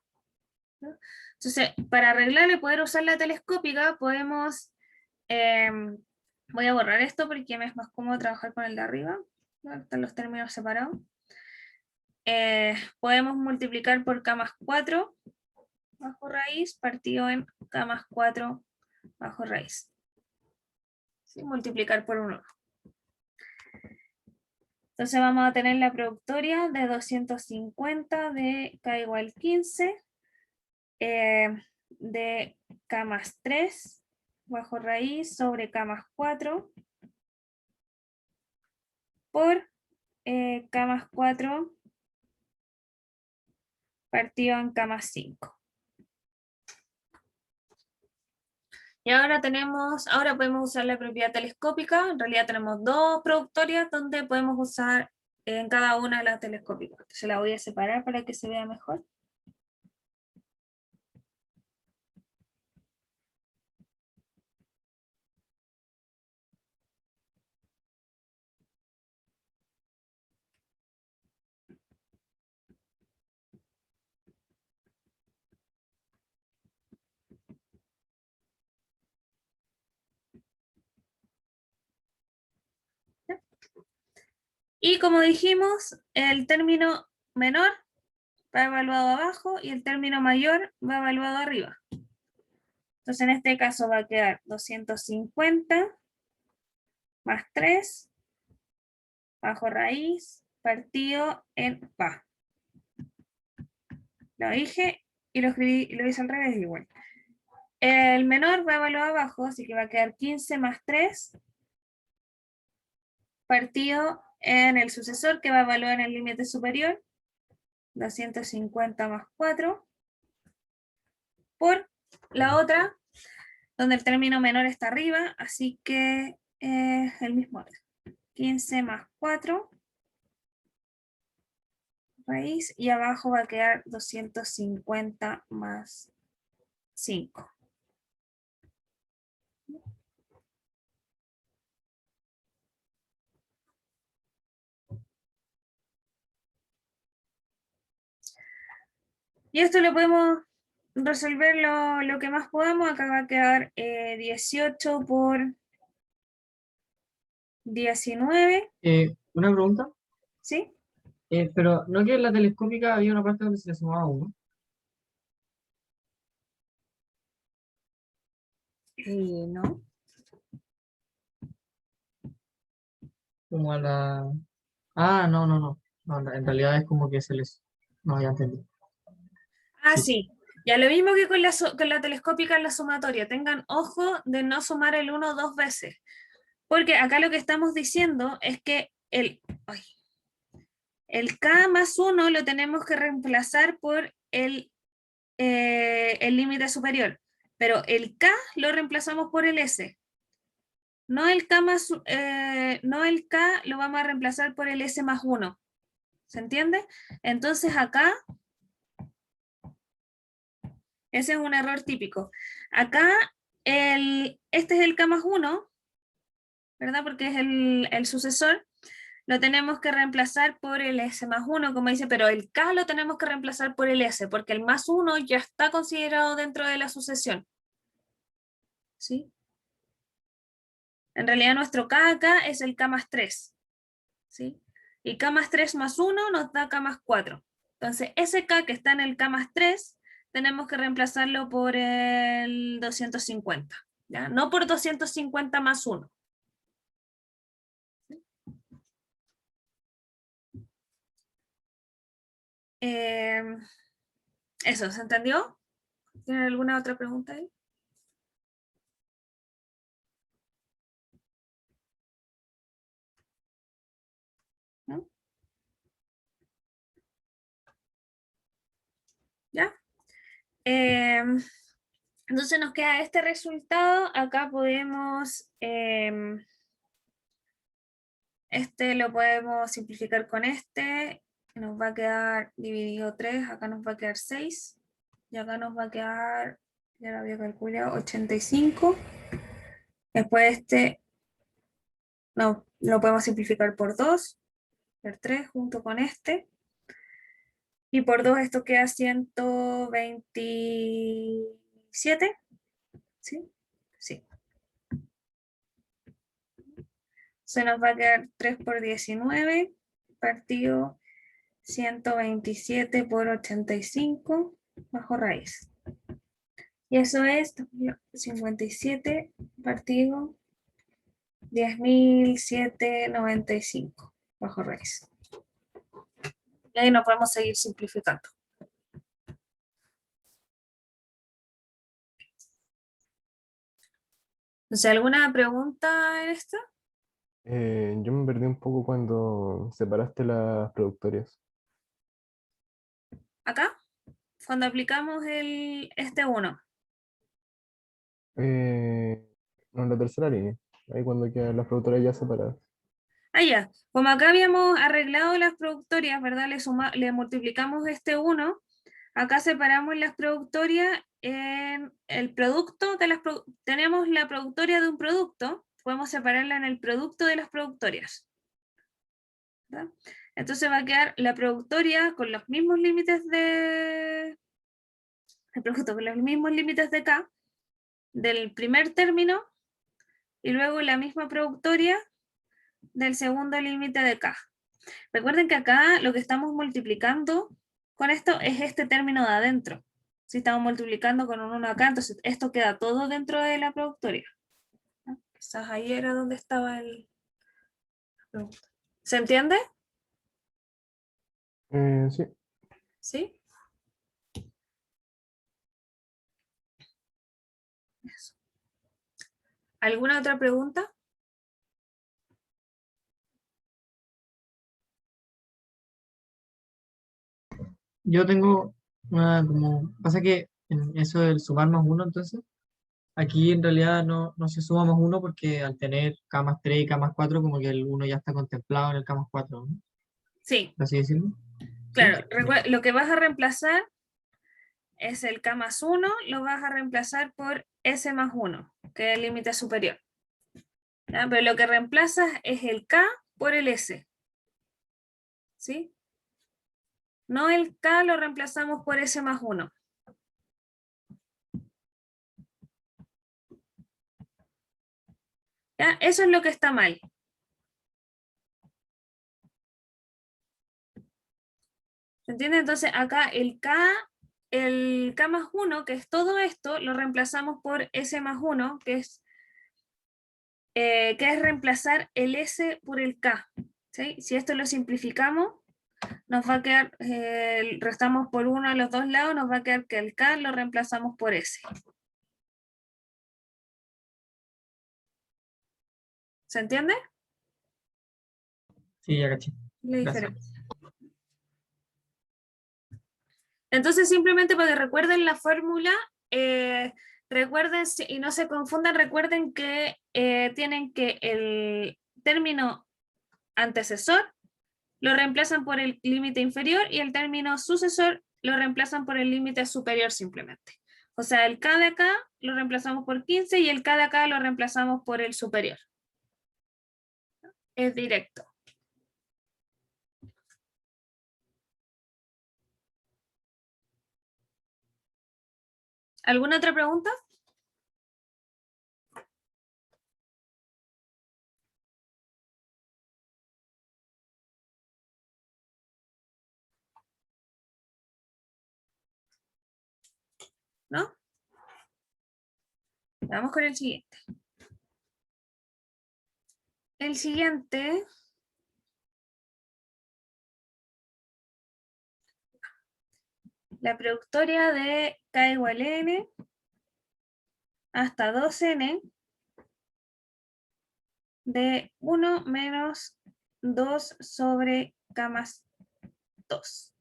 ¿No? Entonces, para arreglarlo y poder usar la telescópica, podemos, voy a borrar esto porque me es más cómodo trabajar con el de arriba, ¿no? Están los términos separados. Podemos multiplicar por k más 4 bajo raíz partido en k más 4 bajo raíz. ¿Sí? Multiplicar por 1. Entonces vamos a tener la productoria de 250 de k igual 15 de k más 3 bajo raíz sobre k más 4 por k más 4 partido en k más 5. Y ahora podemos usar la propiedad telescópica. En realidad tenemos dos productorias donde podemos usar en cada una de las telescópicas. Entonces la voy a separar para que se vea mejor. Y como dijimos, el término menor va evaluado abajo y el término mayor va evaluado arriba. Entonces en este caso va a quedar 250 más 3 bajo raíz partido en pa. Lo dije y lo escribí y lo hice al revés igual. El menor va evaluado abajo, así que va a quedar 15 más 3 partido en el sucesor que va a evaluar en el límite superior, 250 más 4, por la otra, donde el término menor está arriba, así que el mismo orden. 15 más 4 raíz y abajo va a quedar 250 más 5. Y esto lo podemos resolver lo que más podamos. Acá va a quedar 18 por 19, Una pregunta, ¿sí? pero no que en la telescópica había una parte donde se le sumaba uno, No. como a la... Ah, no, en realidad es como que se les... No, ya entendí. Ah, Sí. sí. Ya lo mismo que con con la telescópica en la sumatoria. Tengan ojo de no sumar el 1 dos veces. Porque acá lo que estamos diciendo es que el K más 1 lo tenemos que reemplazar por el límite superior. Pero el K lo reemplazamos por el S. No el K no el K lo vamos a reemplazar por el S más 1. ¿Se entiende? Entonces acá, ese es un error típico. Acá, este es el K más 1, ¿verdad? Porque es el sucesor. Lo tenemos que reemplazar por el S más 1, como dice, pero el K lo tenemos que reemplazar por el S, porque el más 1 ya está considerado dentro de la sucesión. ¿Sí? En realidad nuestro K acá es el K más 3. ¿Sí? Y K más 3 más 1 nos da K más 4. Entonces, ese K que está en el K más 3, tenemos que reemplazarlo por el 250. ¿Ya? No por 250 más 1. Eso, ¿se entendió? ¿Tienen alguna otra pregunta ahí? ¿No? ¿Ya? Entonces nos queda este resultado. Acá podemos, este lo podemos simplificar con este. Nos va a quedar dividido 3, acá nos va a quedar 6. Y acá nos va a quedar, ya lo había calculado, 85. Después este, no, lo podemos simplificar por 2, por 3 junto con este. Y por 2 esto queda 127. ¿Sí? Sí. Se nos va a quedar 3 por 19 partido 127 por 85 bajo raíz. Y eso es 57 partido 10.795 bajo raíz. Y ahí nos podemos seguir simplificando. Entonces, ¿alguna pregunta en esto? Yo me perdí un poco cuando separaste las productorias. Acá, cuando aplicamos este 1. No, en la tercera línea. Ahí cuando quedan las productorias ya separadas. Ah, ya. Como acá habíamos arreglado las productorias, ¿verdad? Le multiplicamos este 1. Acá separamos las productorias en el producto de tenemos la productoria de un producto, podemos separarla en el producto de las productorias. ¿Verdad? Entonces va a quedar la productoria con los mismos límites el producto con los mismos límites de K, del primer término, y luego la misma productoria del segundo límite de K. Recuerden que acá lo que estamos multiplicando con esto es este término de adentro. Si estamos multiplicando con un 1 acá, entonces esto queda todo dentro de la productoria. ¿No? Quizás ahí era donde estaba el... ¿Se entiende? Sí. ¿Sí? Eso. ¿Alguna otra pregunta? Yo tengo una como, pasa que en eso del sumar más uno, entonces, aquí en realidad no se suma más uno porque al tener K más 3 y K más 4, como que el uno ya está contemplado en el K más 4, ¿no? Sí, ¿Por así decirlo? ¿Sí? claro. Lo que vas a reemplazar es el K más 1, lo vas a reemplazar por S más 1, que es el límite superior. ¿Ya? Pero lo que reemplazas es el K por el S. ¿Sí? No el K lo reemplazamos por S más 1. ¿Ya? Eso es lo que está mal. ¿Se entiende? Entonces acá el K más 1, que es todo esto, lo reemplazamos por S más 1, que es reemplazar el S por el K. ¿Sí? Si esto lo simplificamos, nos va a quedar, restamos por 1 a los dos lados, nos va a quedar que el K lo reemplazamos por S. ¿Se entiende? Sí, ya caché. La Gracias. diferencia. Entonces, simplemente para que recuerden la fórmula, recuerden y no se confundan, recuerden que tienen que el término antecesor lo reemplazan por el límite inferior y el término sucesor lo reemplazan por el límite superior simplemente. O sea, el K de acá lo reemplazamos por 15 y el K de acá lo reemplazamos por el superior. Es directo. ¿Alguna otra pregunta? ¿No? Vamos con el siguiente. El siguiente la productoria de K igual N hasta 2N de 1 menos 2 sobre K más 2.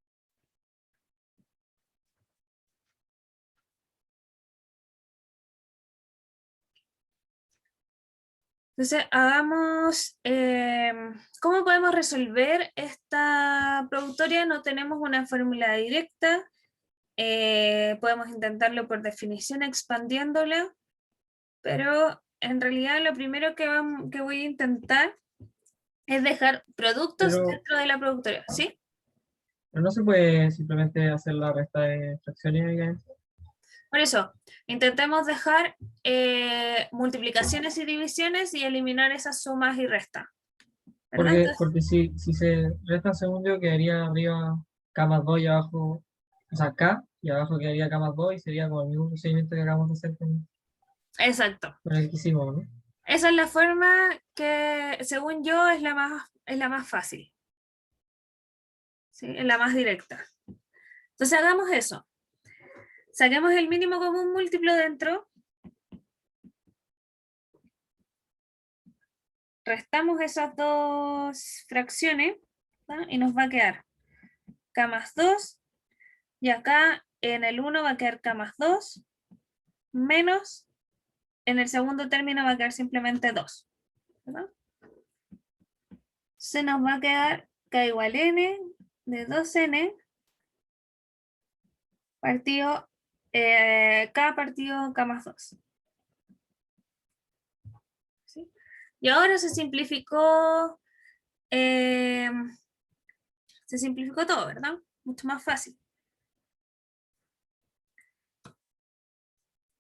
Entonces, hagamos, ¿cómo podemos resolver esta productoria? No tenemos una fórmula directa, podemos intentarlo por definición expandiéndola, pero en realidad lo primero que voy a intentar es dejar productos Pero- dentro de la productoria, ¿sí? Pero no se puede simplemente hacer la resta de fracciones, obviamente. Por eso, intentemos dejar multiplicaciones y divisiones y eliminar esas sumas y restas. ¿Verdad? Porque si se restan, según yo, quedaría arriba K más 2 y abajo, o sea, K y abajo quedaría K más 2 y sería como el mismo procedimiento que acabamos de hacer Exacto. con el que hicimos, ¿no? Esa es la forma que, según yo, es la más fácil. ¿Sí? Es la más directa. Entonces hagamos eso. Saquemos el mínimo común múltiplo dentro. Restamos esas dos fracciones, ¿no? Y nos va a quedar K más 2. Y acá en el 1 va a quedar K más 2 menos, en el segundo término va a quedar simplemente 2. ¿Verdad? Se nos va a quedar K igual N de 2N partido K partido K más 2. ¿Sí? Y ahora se simplificó todo, ¿verdad? Mucho más fácil.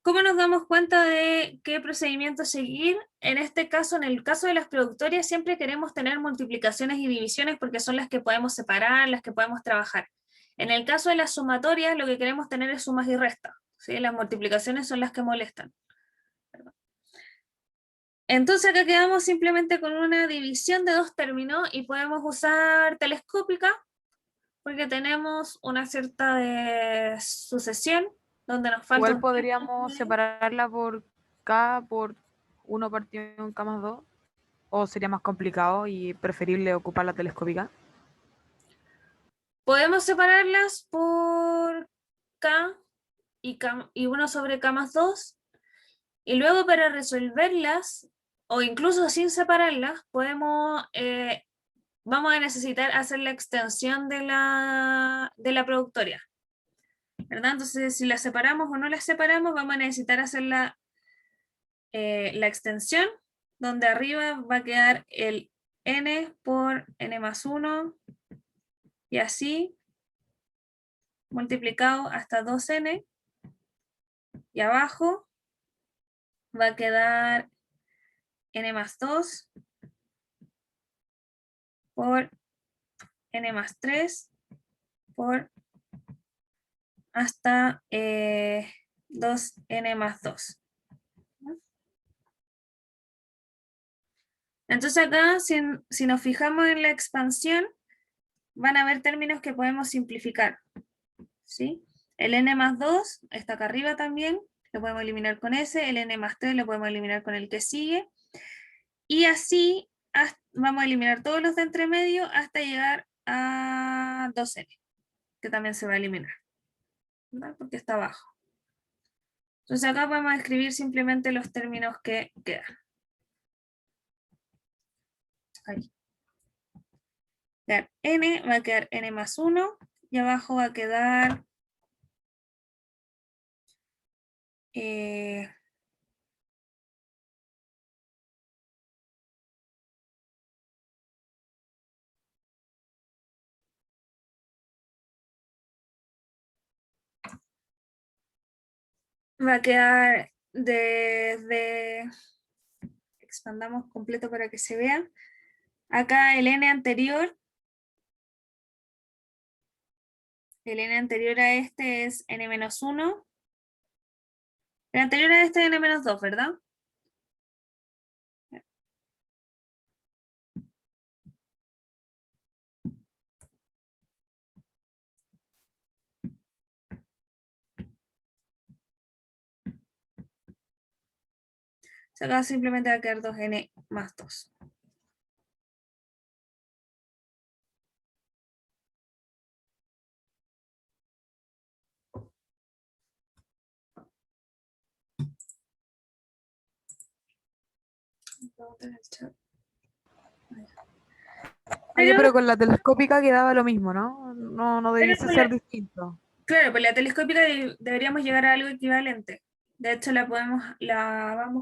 ¿Cómo nos damos cuenta de qué procedimiento seguir? En este caso, en el caso de las productorias, siempre queremos tener multiplicaciones y divisiones porque son las que podemos separar, las que podemos trabajar. En el caso de las sumatorias, lo que queremos tener es sumas y restas, ¿sí? Las multiplicaciones son las que molestan. Entonces acá quedamos simplemente con una división de dos términos y podemos usar telescópica porque tenemos una cierta de sucesión donde nos falta Igual un podríamos separarla por K por 1 partido en K más 2. ¿O sería más complicado y preferible ocupar la telescópica? Podemos separarlas por K y 1 sobre K más 2. Y luego para resolverlas, o incluso sin separarlas, vamos a necesitar hacer la extensión de la productoria. ¿Verdad? Entonces, si las separamos o no las separamos, vamos a necesitar hacer la extensión, donde arriba va a quedar el n por n más 1, y así, multiplicado hasta 2n, y abajo va a quedar n más 2 por n más 3 por hasta 2n más 2. Entonces acá, si nos fijamos en la expansión, van a haber términos que podemos simplificar, ¿sí? El n más 2 está acá arriba también, lo podemos eliminar con ese, el n más 3 lo podemos eliminar con el que sigue, y así vamos a eliminar todos los de entre medio hasta llegar a 2n, que también se va a eliminar, ¿verdad? Porque está abajo. Entonces acá podemos escribir simplemente los términos que quedan. Ahí. N, va a quedar n más 1, y abajo va a quedar va a quedar desde, expandamos completo para que se vea, acá el n anterior a este es n menos 1, el anterior a este es n menos 2, ¿verdad? O sea, acá simplemente va a quedar 2n más 2. Oye, Pero, pero con la telescópica quedaba lo mismo, ¿no? No debiese con ser la, distinto. claro, pues la telescópica deberíamos llegar a algo equivalente. De hecho, la vamos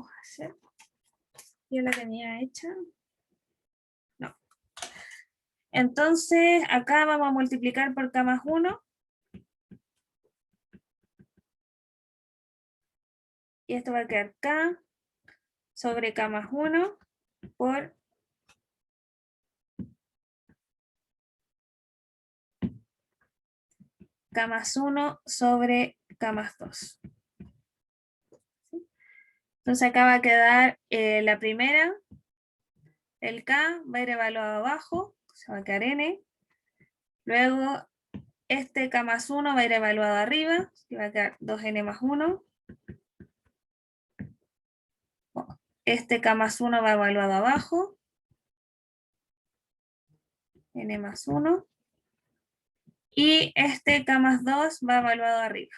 a hacer. Yo la tenía hecha. No. Entonces, acá vamos a multiplicar por k más 1. Y esto va a quedar k sobre k más 1 por k más 1 sobre k más 2. Entonces acá va a quedar la primera, el k va a ir evaluado abajo, se va a quedar n. Luego este k más 1 va a ir evaluado arriba, y va a quedar 2n más 1. Este k más 1 va evaluado abajo, n más 1. Y este k más 2 va evaluado arriba.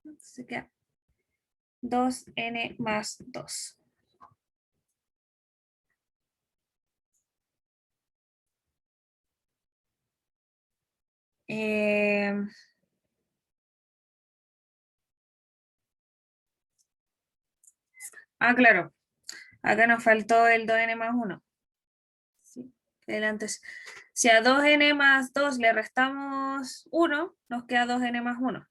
Entonces queda 2n más 2. Claro, acá nos faltó el 2n más 1. Sí, antes. Si a 2n más 2 le restamos 1, nos queda 2n más 1.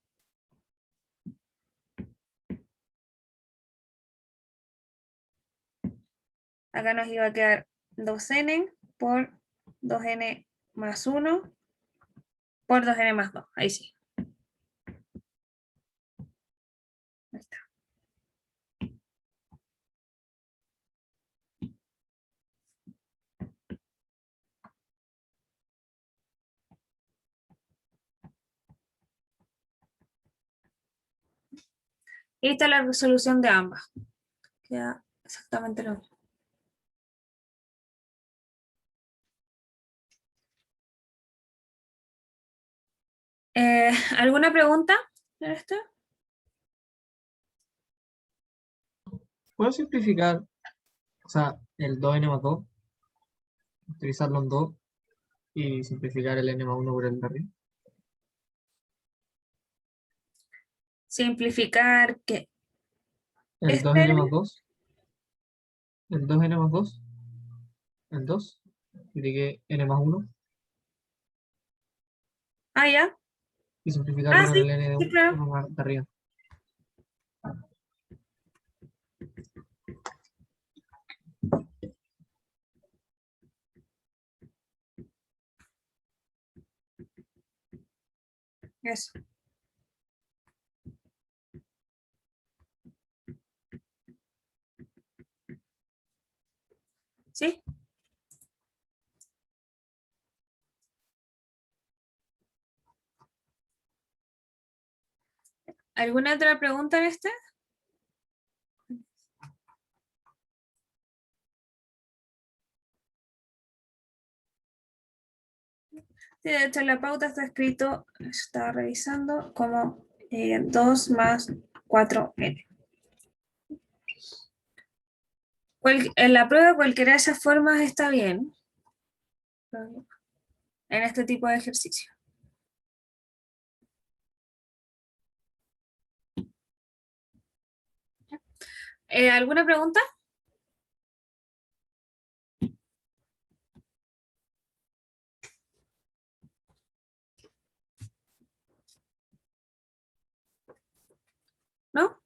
Acá nos iba a quedar 2n por 2n más 1 por 2n más 2. Ahí sí. Ahí está. Y esta es la resolución de ambas. Queda exactamente lo mismo. ¿Alguna pregunta en esto? ¿Puedo simplificar, o sea, el 2n más 2, utilizarlo en 2 y simplificar el n más 1 por el de arriba? Simplificar que El este 2n más 2, el 2n más 2, el 2, y que n más 1, ya. y simplificarlo con Sí, el n de sí, claro. 1 más de arriba. Eso. ¿Sí? ¿Alguna otra pregunta en este? Sí, de hecho, en la pauta está escrito, estaba revisando, como 2 más 4n. En la prueba, cualquiera de esas formas está bien. En este tipo de ejercicio. ¿Alguna pregunta? ¿No?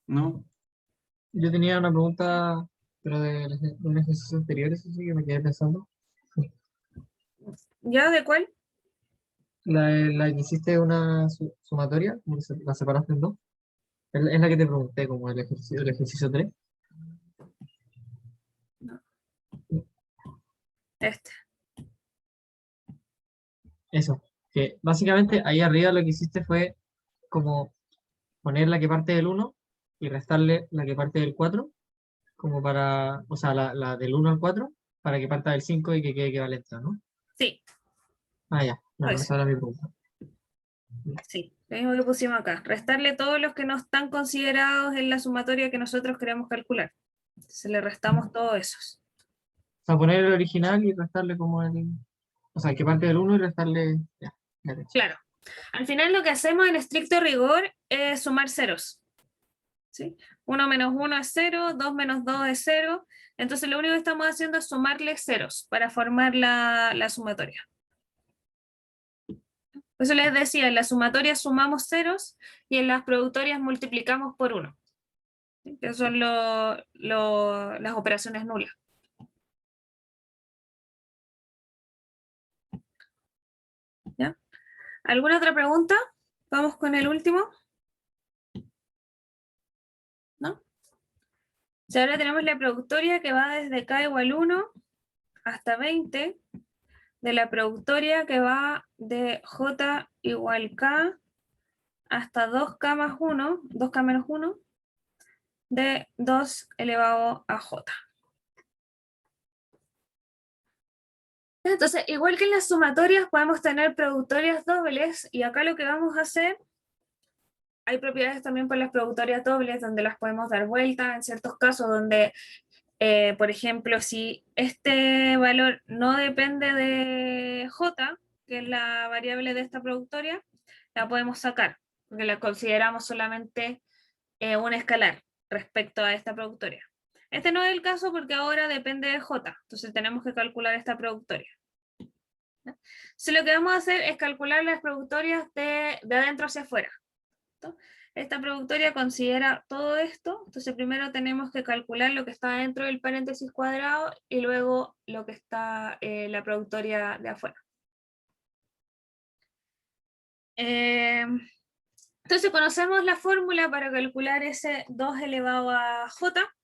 No, Yo tenía una pregunta, pero de un ejercicio anterior, eso sí que me quedé pensando. ¿Ya? ¿De cuál? La que hiciste una sumatoria, como que la separaste en dos. Es la que te pregunté, como el ejercicio 3. Este. Eso, que básicamente ahí arriba lo que hiciste fue como poner la que parte del 1 y restarle la que parte del 4, como para, o sea, la del 1 al 4, para que parta del 5 y que quede equivalente, ¿no? Sí, Ah, ya, no, pues, esa era mi pregunta. sí. Lo mismo que pusimos acá. Restarle todos los que no están considerados en la sumatoria que nosotros queremos calcular. Se le restamos todos esos. O sea, poner el original y restarle como o sea, que parte del 1 y restarle, ya te- Claro. Al final lo que hacemos en estricto rigor es sumar ceros. ¿Sí? 1 menos 1 es 0, 2 menos 2 es 0. Entonces lo único que estamos haciendo es sumarle ceros para formar la sumatoria. Por eso les decía, en la sumatoria sumamos ceros y en las productorias multiplicamos por 1. ¿Sí? Que son las operaciones nulas. ¿Ya? ¿Alguna otra pregunta? Vamos con el último. ¿No? Si ahora tenemos la productoria que va desde k igual 1 hasta 20, de la productoria que va de j igual k hasta 2k más 1, 2k menos 1, de 2 elevado a j. Entonces, igual que en las sumatorias, podemos tener productorias dobles, y acá lo que vamos a hacer, hay propiedades también para las productorias dobles, donde las podemos dar vuelta, en ciertos casos donde, por ejemplo, si este valor no depende de j, que es la variable de esta productoria, la podemos sacar, porque la consideramos solamente un escalar respecto a esta productoria. Este no es el caso porque ahora depende de j, entonces tenemos que calcular esta productoria. Entonces lo que vamos a hacer es calcular las productorias de adentro hacia afuera. ¿No? Esta productoria considera todo esto, entonces primero tenemos que calcular lo que está dentro del paréntesis cuadrado y luego lo que está la productoria de afuera. Entonces conocemos la fórmula para calcular ese 2 elevado a j.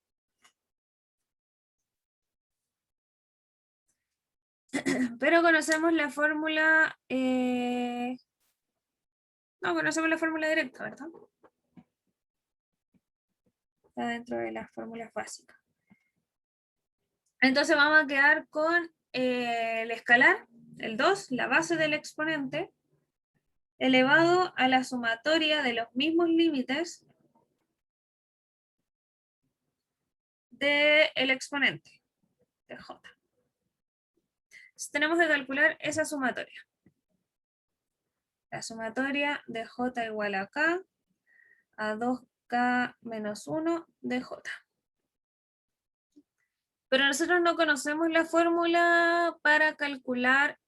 Pero conocemos la fórmula, no, conocemos la fórmula directa, ¿verdad? Está dentro de las fórmulas básicas. Entonces vamos a quedar con el escalar, el 2, la base del exponente, elevado a la sumatoria de los mismos límites del exponente de j. Entonces tenemos que calcular esa sumatoria. La sumatoria de j igual a k a 2k menos 1 de j. Pero nosotros no conocemos la fórmula para calcular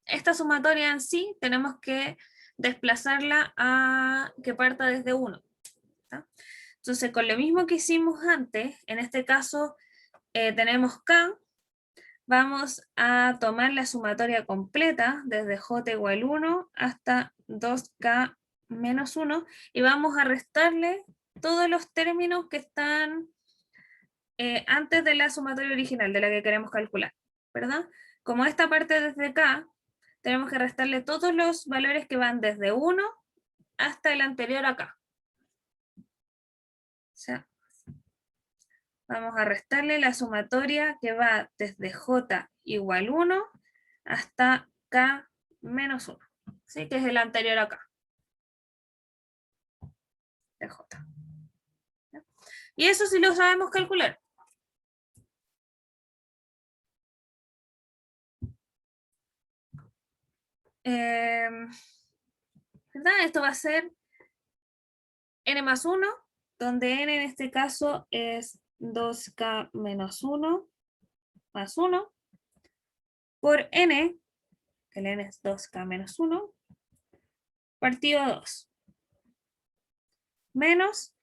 esta sumatoria en sí, tenemos que desplazarla a que parta desde 1. ¿Tá? Entonces, con lo mismo que hicimos antes, en este caso tenemos k, vamos a tomar la sumatoria completa desde j igual 1 hasta 2k menos 1 y vamos a restarle todos los términos que están antes de la sumatoria original, de la que queremos calcular, ¿verdad? Como esta parte desde k tenemos que restarle todos los valores que van desde 1 hasta el anterior acá. O sea, vamos a restarle la sumatoria que va desde j igual 1 hasta k menos 1, ¿sí? Que es el anterior acá. De j. ¿Ya? Y eso sí lo sabemos calcular. ¿Verdad? Esto va a ser n más 1, donde n en este caso es 2k menos 1 más 1 por n, que el n es 2k menos 1, partido 2. Menos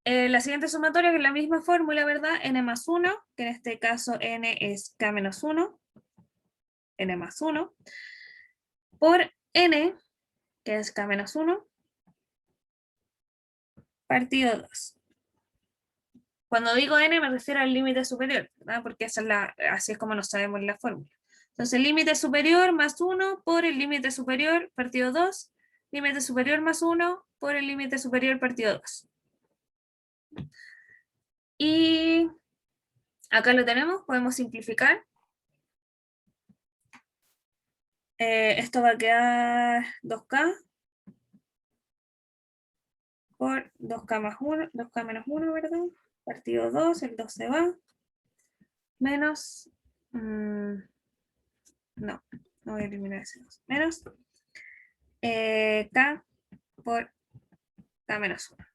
la siguiente sumatoria, que es la misma fórmula, ¿verdad? N más 1, que en este caso n es k menos 1, n más 1, por n, que es k menos 1, partido 2. Cuando digo n me refiero al límite superior, ¿verdad? Porque esa es así es como nos sabemos la fórmula. Entonces, límite superior más 1 por el límite superior partido 2, límite superior más 1 por el límite superior partido 2. Y acá lo tenemos, podemos simplificar. Esto va a quedar 2k por 2k más 1, 2k menos 1, ¿verdad? Partido 2, el 2 se va. Menos, no voy a eliminar ese 2. Menos k por k menos 1.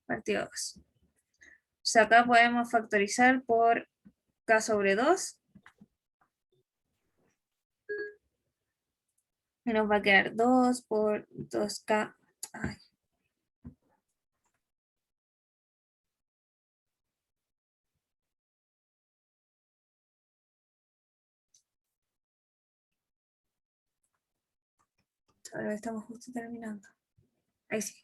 Partido 2. O sea, acá podemos factorizar por k sobre 2. Y nos va a quedar 2 por 2k. Ay. Ahora estamos justo terminando. Ahí sí.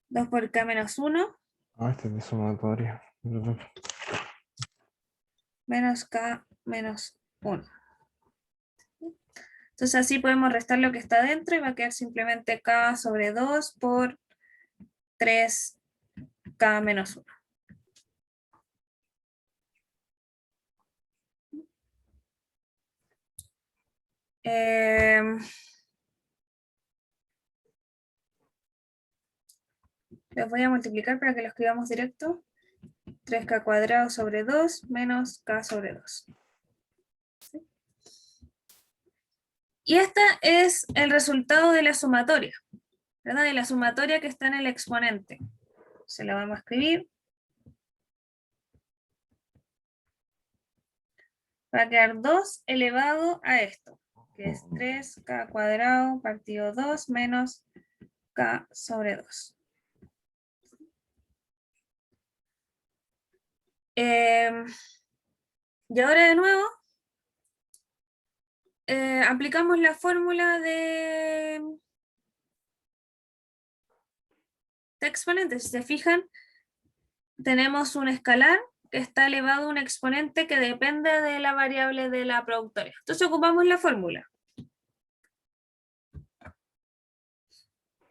2 por k menos 1. Ah, este es de sumatoria. Perdón. Menos k menos 1. Entonces así podemos restar lo que está dentro y va a quedar simplemente k sobre 2 por 3k menos 1. Los voy a multiplicar para que lo escribamos directo. 3k cuadrado sobre 2 menos k sobre 2. ¿Sí? Y este es el resultado de la sumatoria, ¿verdad? De la sumatoria que está en el exponente. Se la vamos a escribir. Va a quedar 2 elevado a esto, que es 3k cuadrado partido 2 menos k sobre 2. Y ahora de nuevo aplicamos la fórmula de exponentes. Si se fijan, tenemos un escalar que está elevado a un exponente que depende de la variable de la productoria. Entonces ocupamos la fórmula.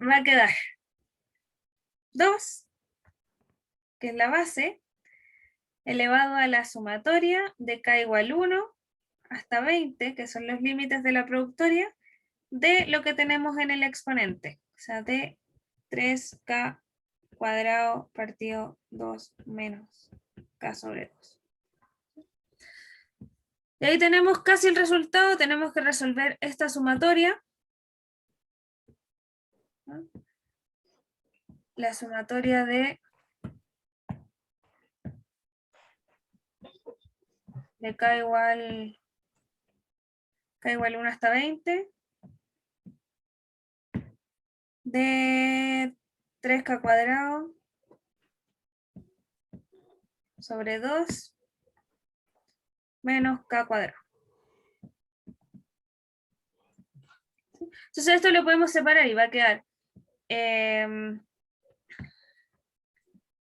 Va a quedar 2, que es la base, elevado a la sumatoria de k igual 1 hasta 20, que son los límites de la productoria, de lo que tenemos en el exponente. O sea, de 3k cuadrado partido 2 menos k sobre 2. Y ahí tenemos casi el resultado. Tenemos que resolver esta sumatoria. ¿No? La sumatoria de k igual 1 hasta 20, de 3k cuadrado sobre 2 menos k cuadrado. Entonces esto lo podemos separar y va a quedar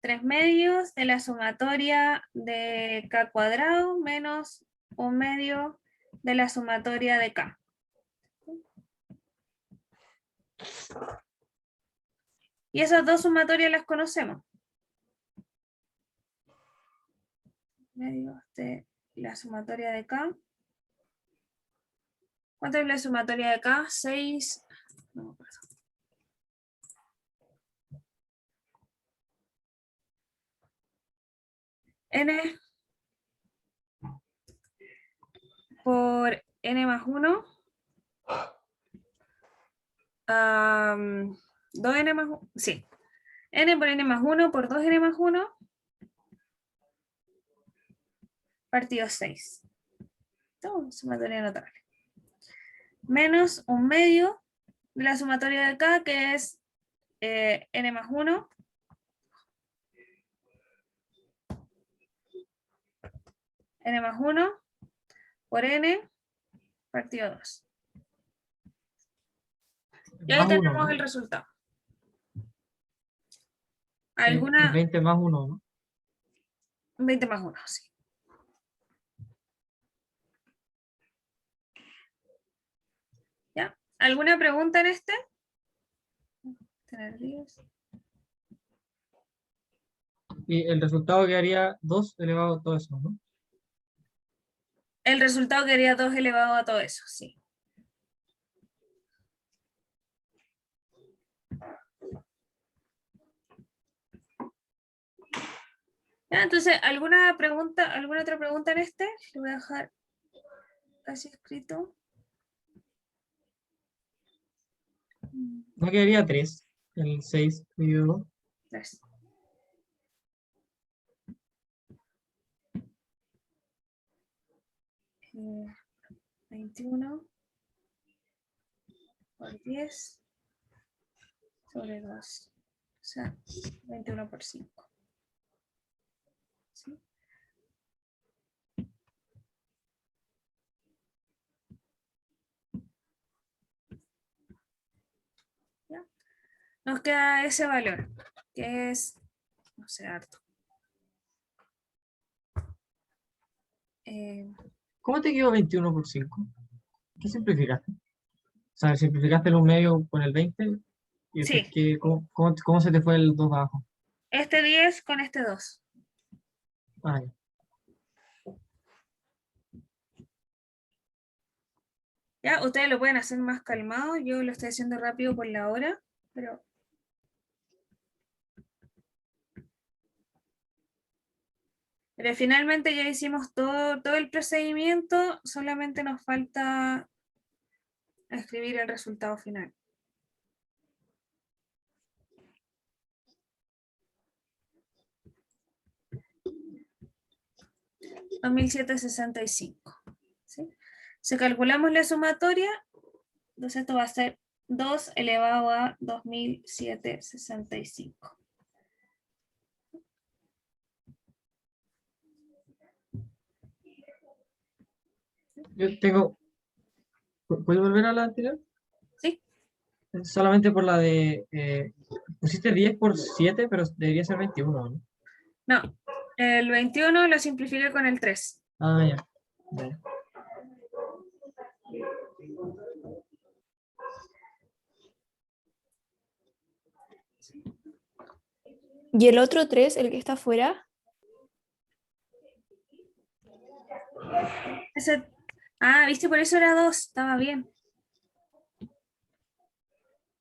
3 medios de la sumatoria de K cuadrado menos 1 medio de la sumatoria de K. Y esas dos sumatorias las conocemos. Medios de la sumatoria de K. ¿Cuánto es la sumatoria de K? 6. No me acuerdo. N por N más 1. 2N más 1. Sí. N por N más 1 por 2N más 1. Partido 6. Todo sumatoria notable. Menos 1 medio de la sumatoria de K, que es N más 1. N más 1 por N partido 2. Y ahí Más uno, tenemos ¿no? el resultado. El ¿Alguna? 20 más 1, ¿no? 20 más 1, sí. ¿Ya? ¿Alguna pregunta en este? Tener 10. Y el resultado quedaría 2 elevado a todo eso, ¿no? El resultado quedaría 2 elevado a todo eso, sí. ¿Ya? Entonces, ¿alguna pregunta, alguna otra pregunta en este? Lo voy a dejar casi escrito. No quedaría 3, el 6 dividido 2. 3. Eh, 21 por 10 sobre 2. O sea, 21 por 5. ¿Sí? ¿Ya? Nos queda ese valor, que es, no sé, harto. ¿Cómo te quedó 21 por 5? ¿Qué simplificaste? O sea, simplificaste el 1 medio con el 20 y después, Sí, ¿cómo se te fue el 2 abajo? este 10 con este 2. Ah, ya. Ya, ustedes lo pueden hacer más calmado, yo lo estoy haciendo rápido por la hora, pero finalmente ya hicimos todo el procedimiento, solamente nos falta escribir el resultado final. $2.765. ¿Sí? Si calculamos la sumatoria, entonces esto va a ser 2 elevado a 2.765. Yo tengo. ¿Puedo volver a la anterior? ¿Sí? Solamente por la de. Pusiste 10 por 7, pero debería ser 21, ¿no? No, el 21 lo simplifiqué con el 3. Ah, ya. Ya. ¿Y el otro 3, el que está afuera? Viste, por eso era 2, estaba bien.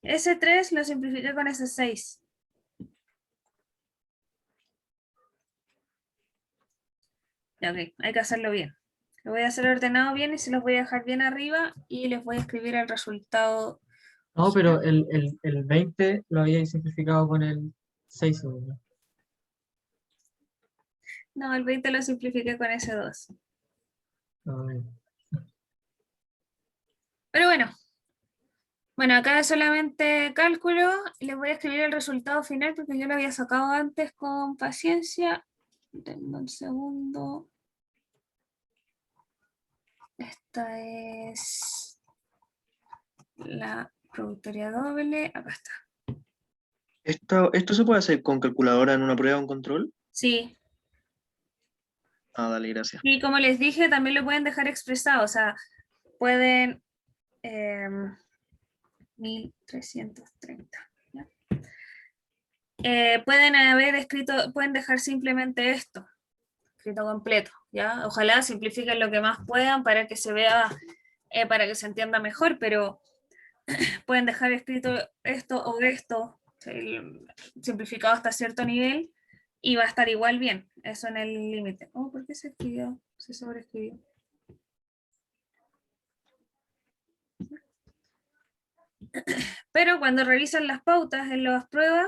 Ese 3 lo simplifiqué con ese 6. Ya, ok, hay que hacerlo bien. Lo voy a hacer ordenado bien y se los voy a dejar bien arriba y les voy a escribir el resultado. No, pero el 20 lo había simplificado con el 6 segundos. No, el 20 lo simplifiqué con ese 2. Ah, ya. Pero bueno, acá es solamente cálculo. Les voy a escribir el resultado final porque yo lo había sacado antes con paciencia. Denme un segundo. Esta es la productoria doble. Acá está. ¿Esto se puede hacer con calculadora en una prueba o un control? Sí, Ah, dale, gracias. y como les dije, también lo pueden dejar expresado, o sea, pueden 1330. ¿ya? Pueden haber escrito, pueden dejar simplemente esto, escrito completo, ¿ya? Ojalá simplifiquen lo que más puedan para que se vea, para que se entienda mejor, pero pueden dejar escrito esto o esto, simplificado hasta cierto nivel, y va a estar igual bien, eso en el límite. Oh, ¿por qué se escribió? Se sobreescribió. Pero cuando revisan las pautas en las pruebas,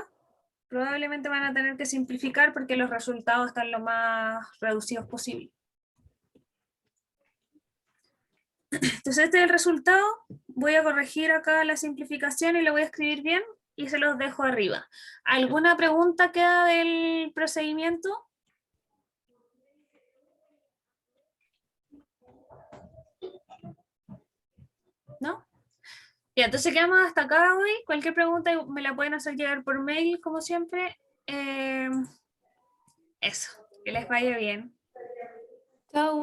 probablemente van a tener que simplificar porque los resultados están lo más reducidos posible. Entonces este es el resultado. Voy a corregir acá la simplificación y lo voy a escribir bien y se los dejo arriba. ¿Alguna pregunta queda del procedimiento? ¿No? Ya, entonces quedamos hasta acá hoy. Cualquier pregunta me la pueden hacer llegar por mail, como siempre. Eso, que les vaya bien. Chao.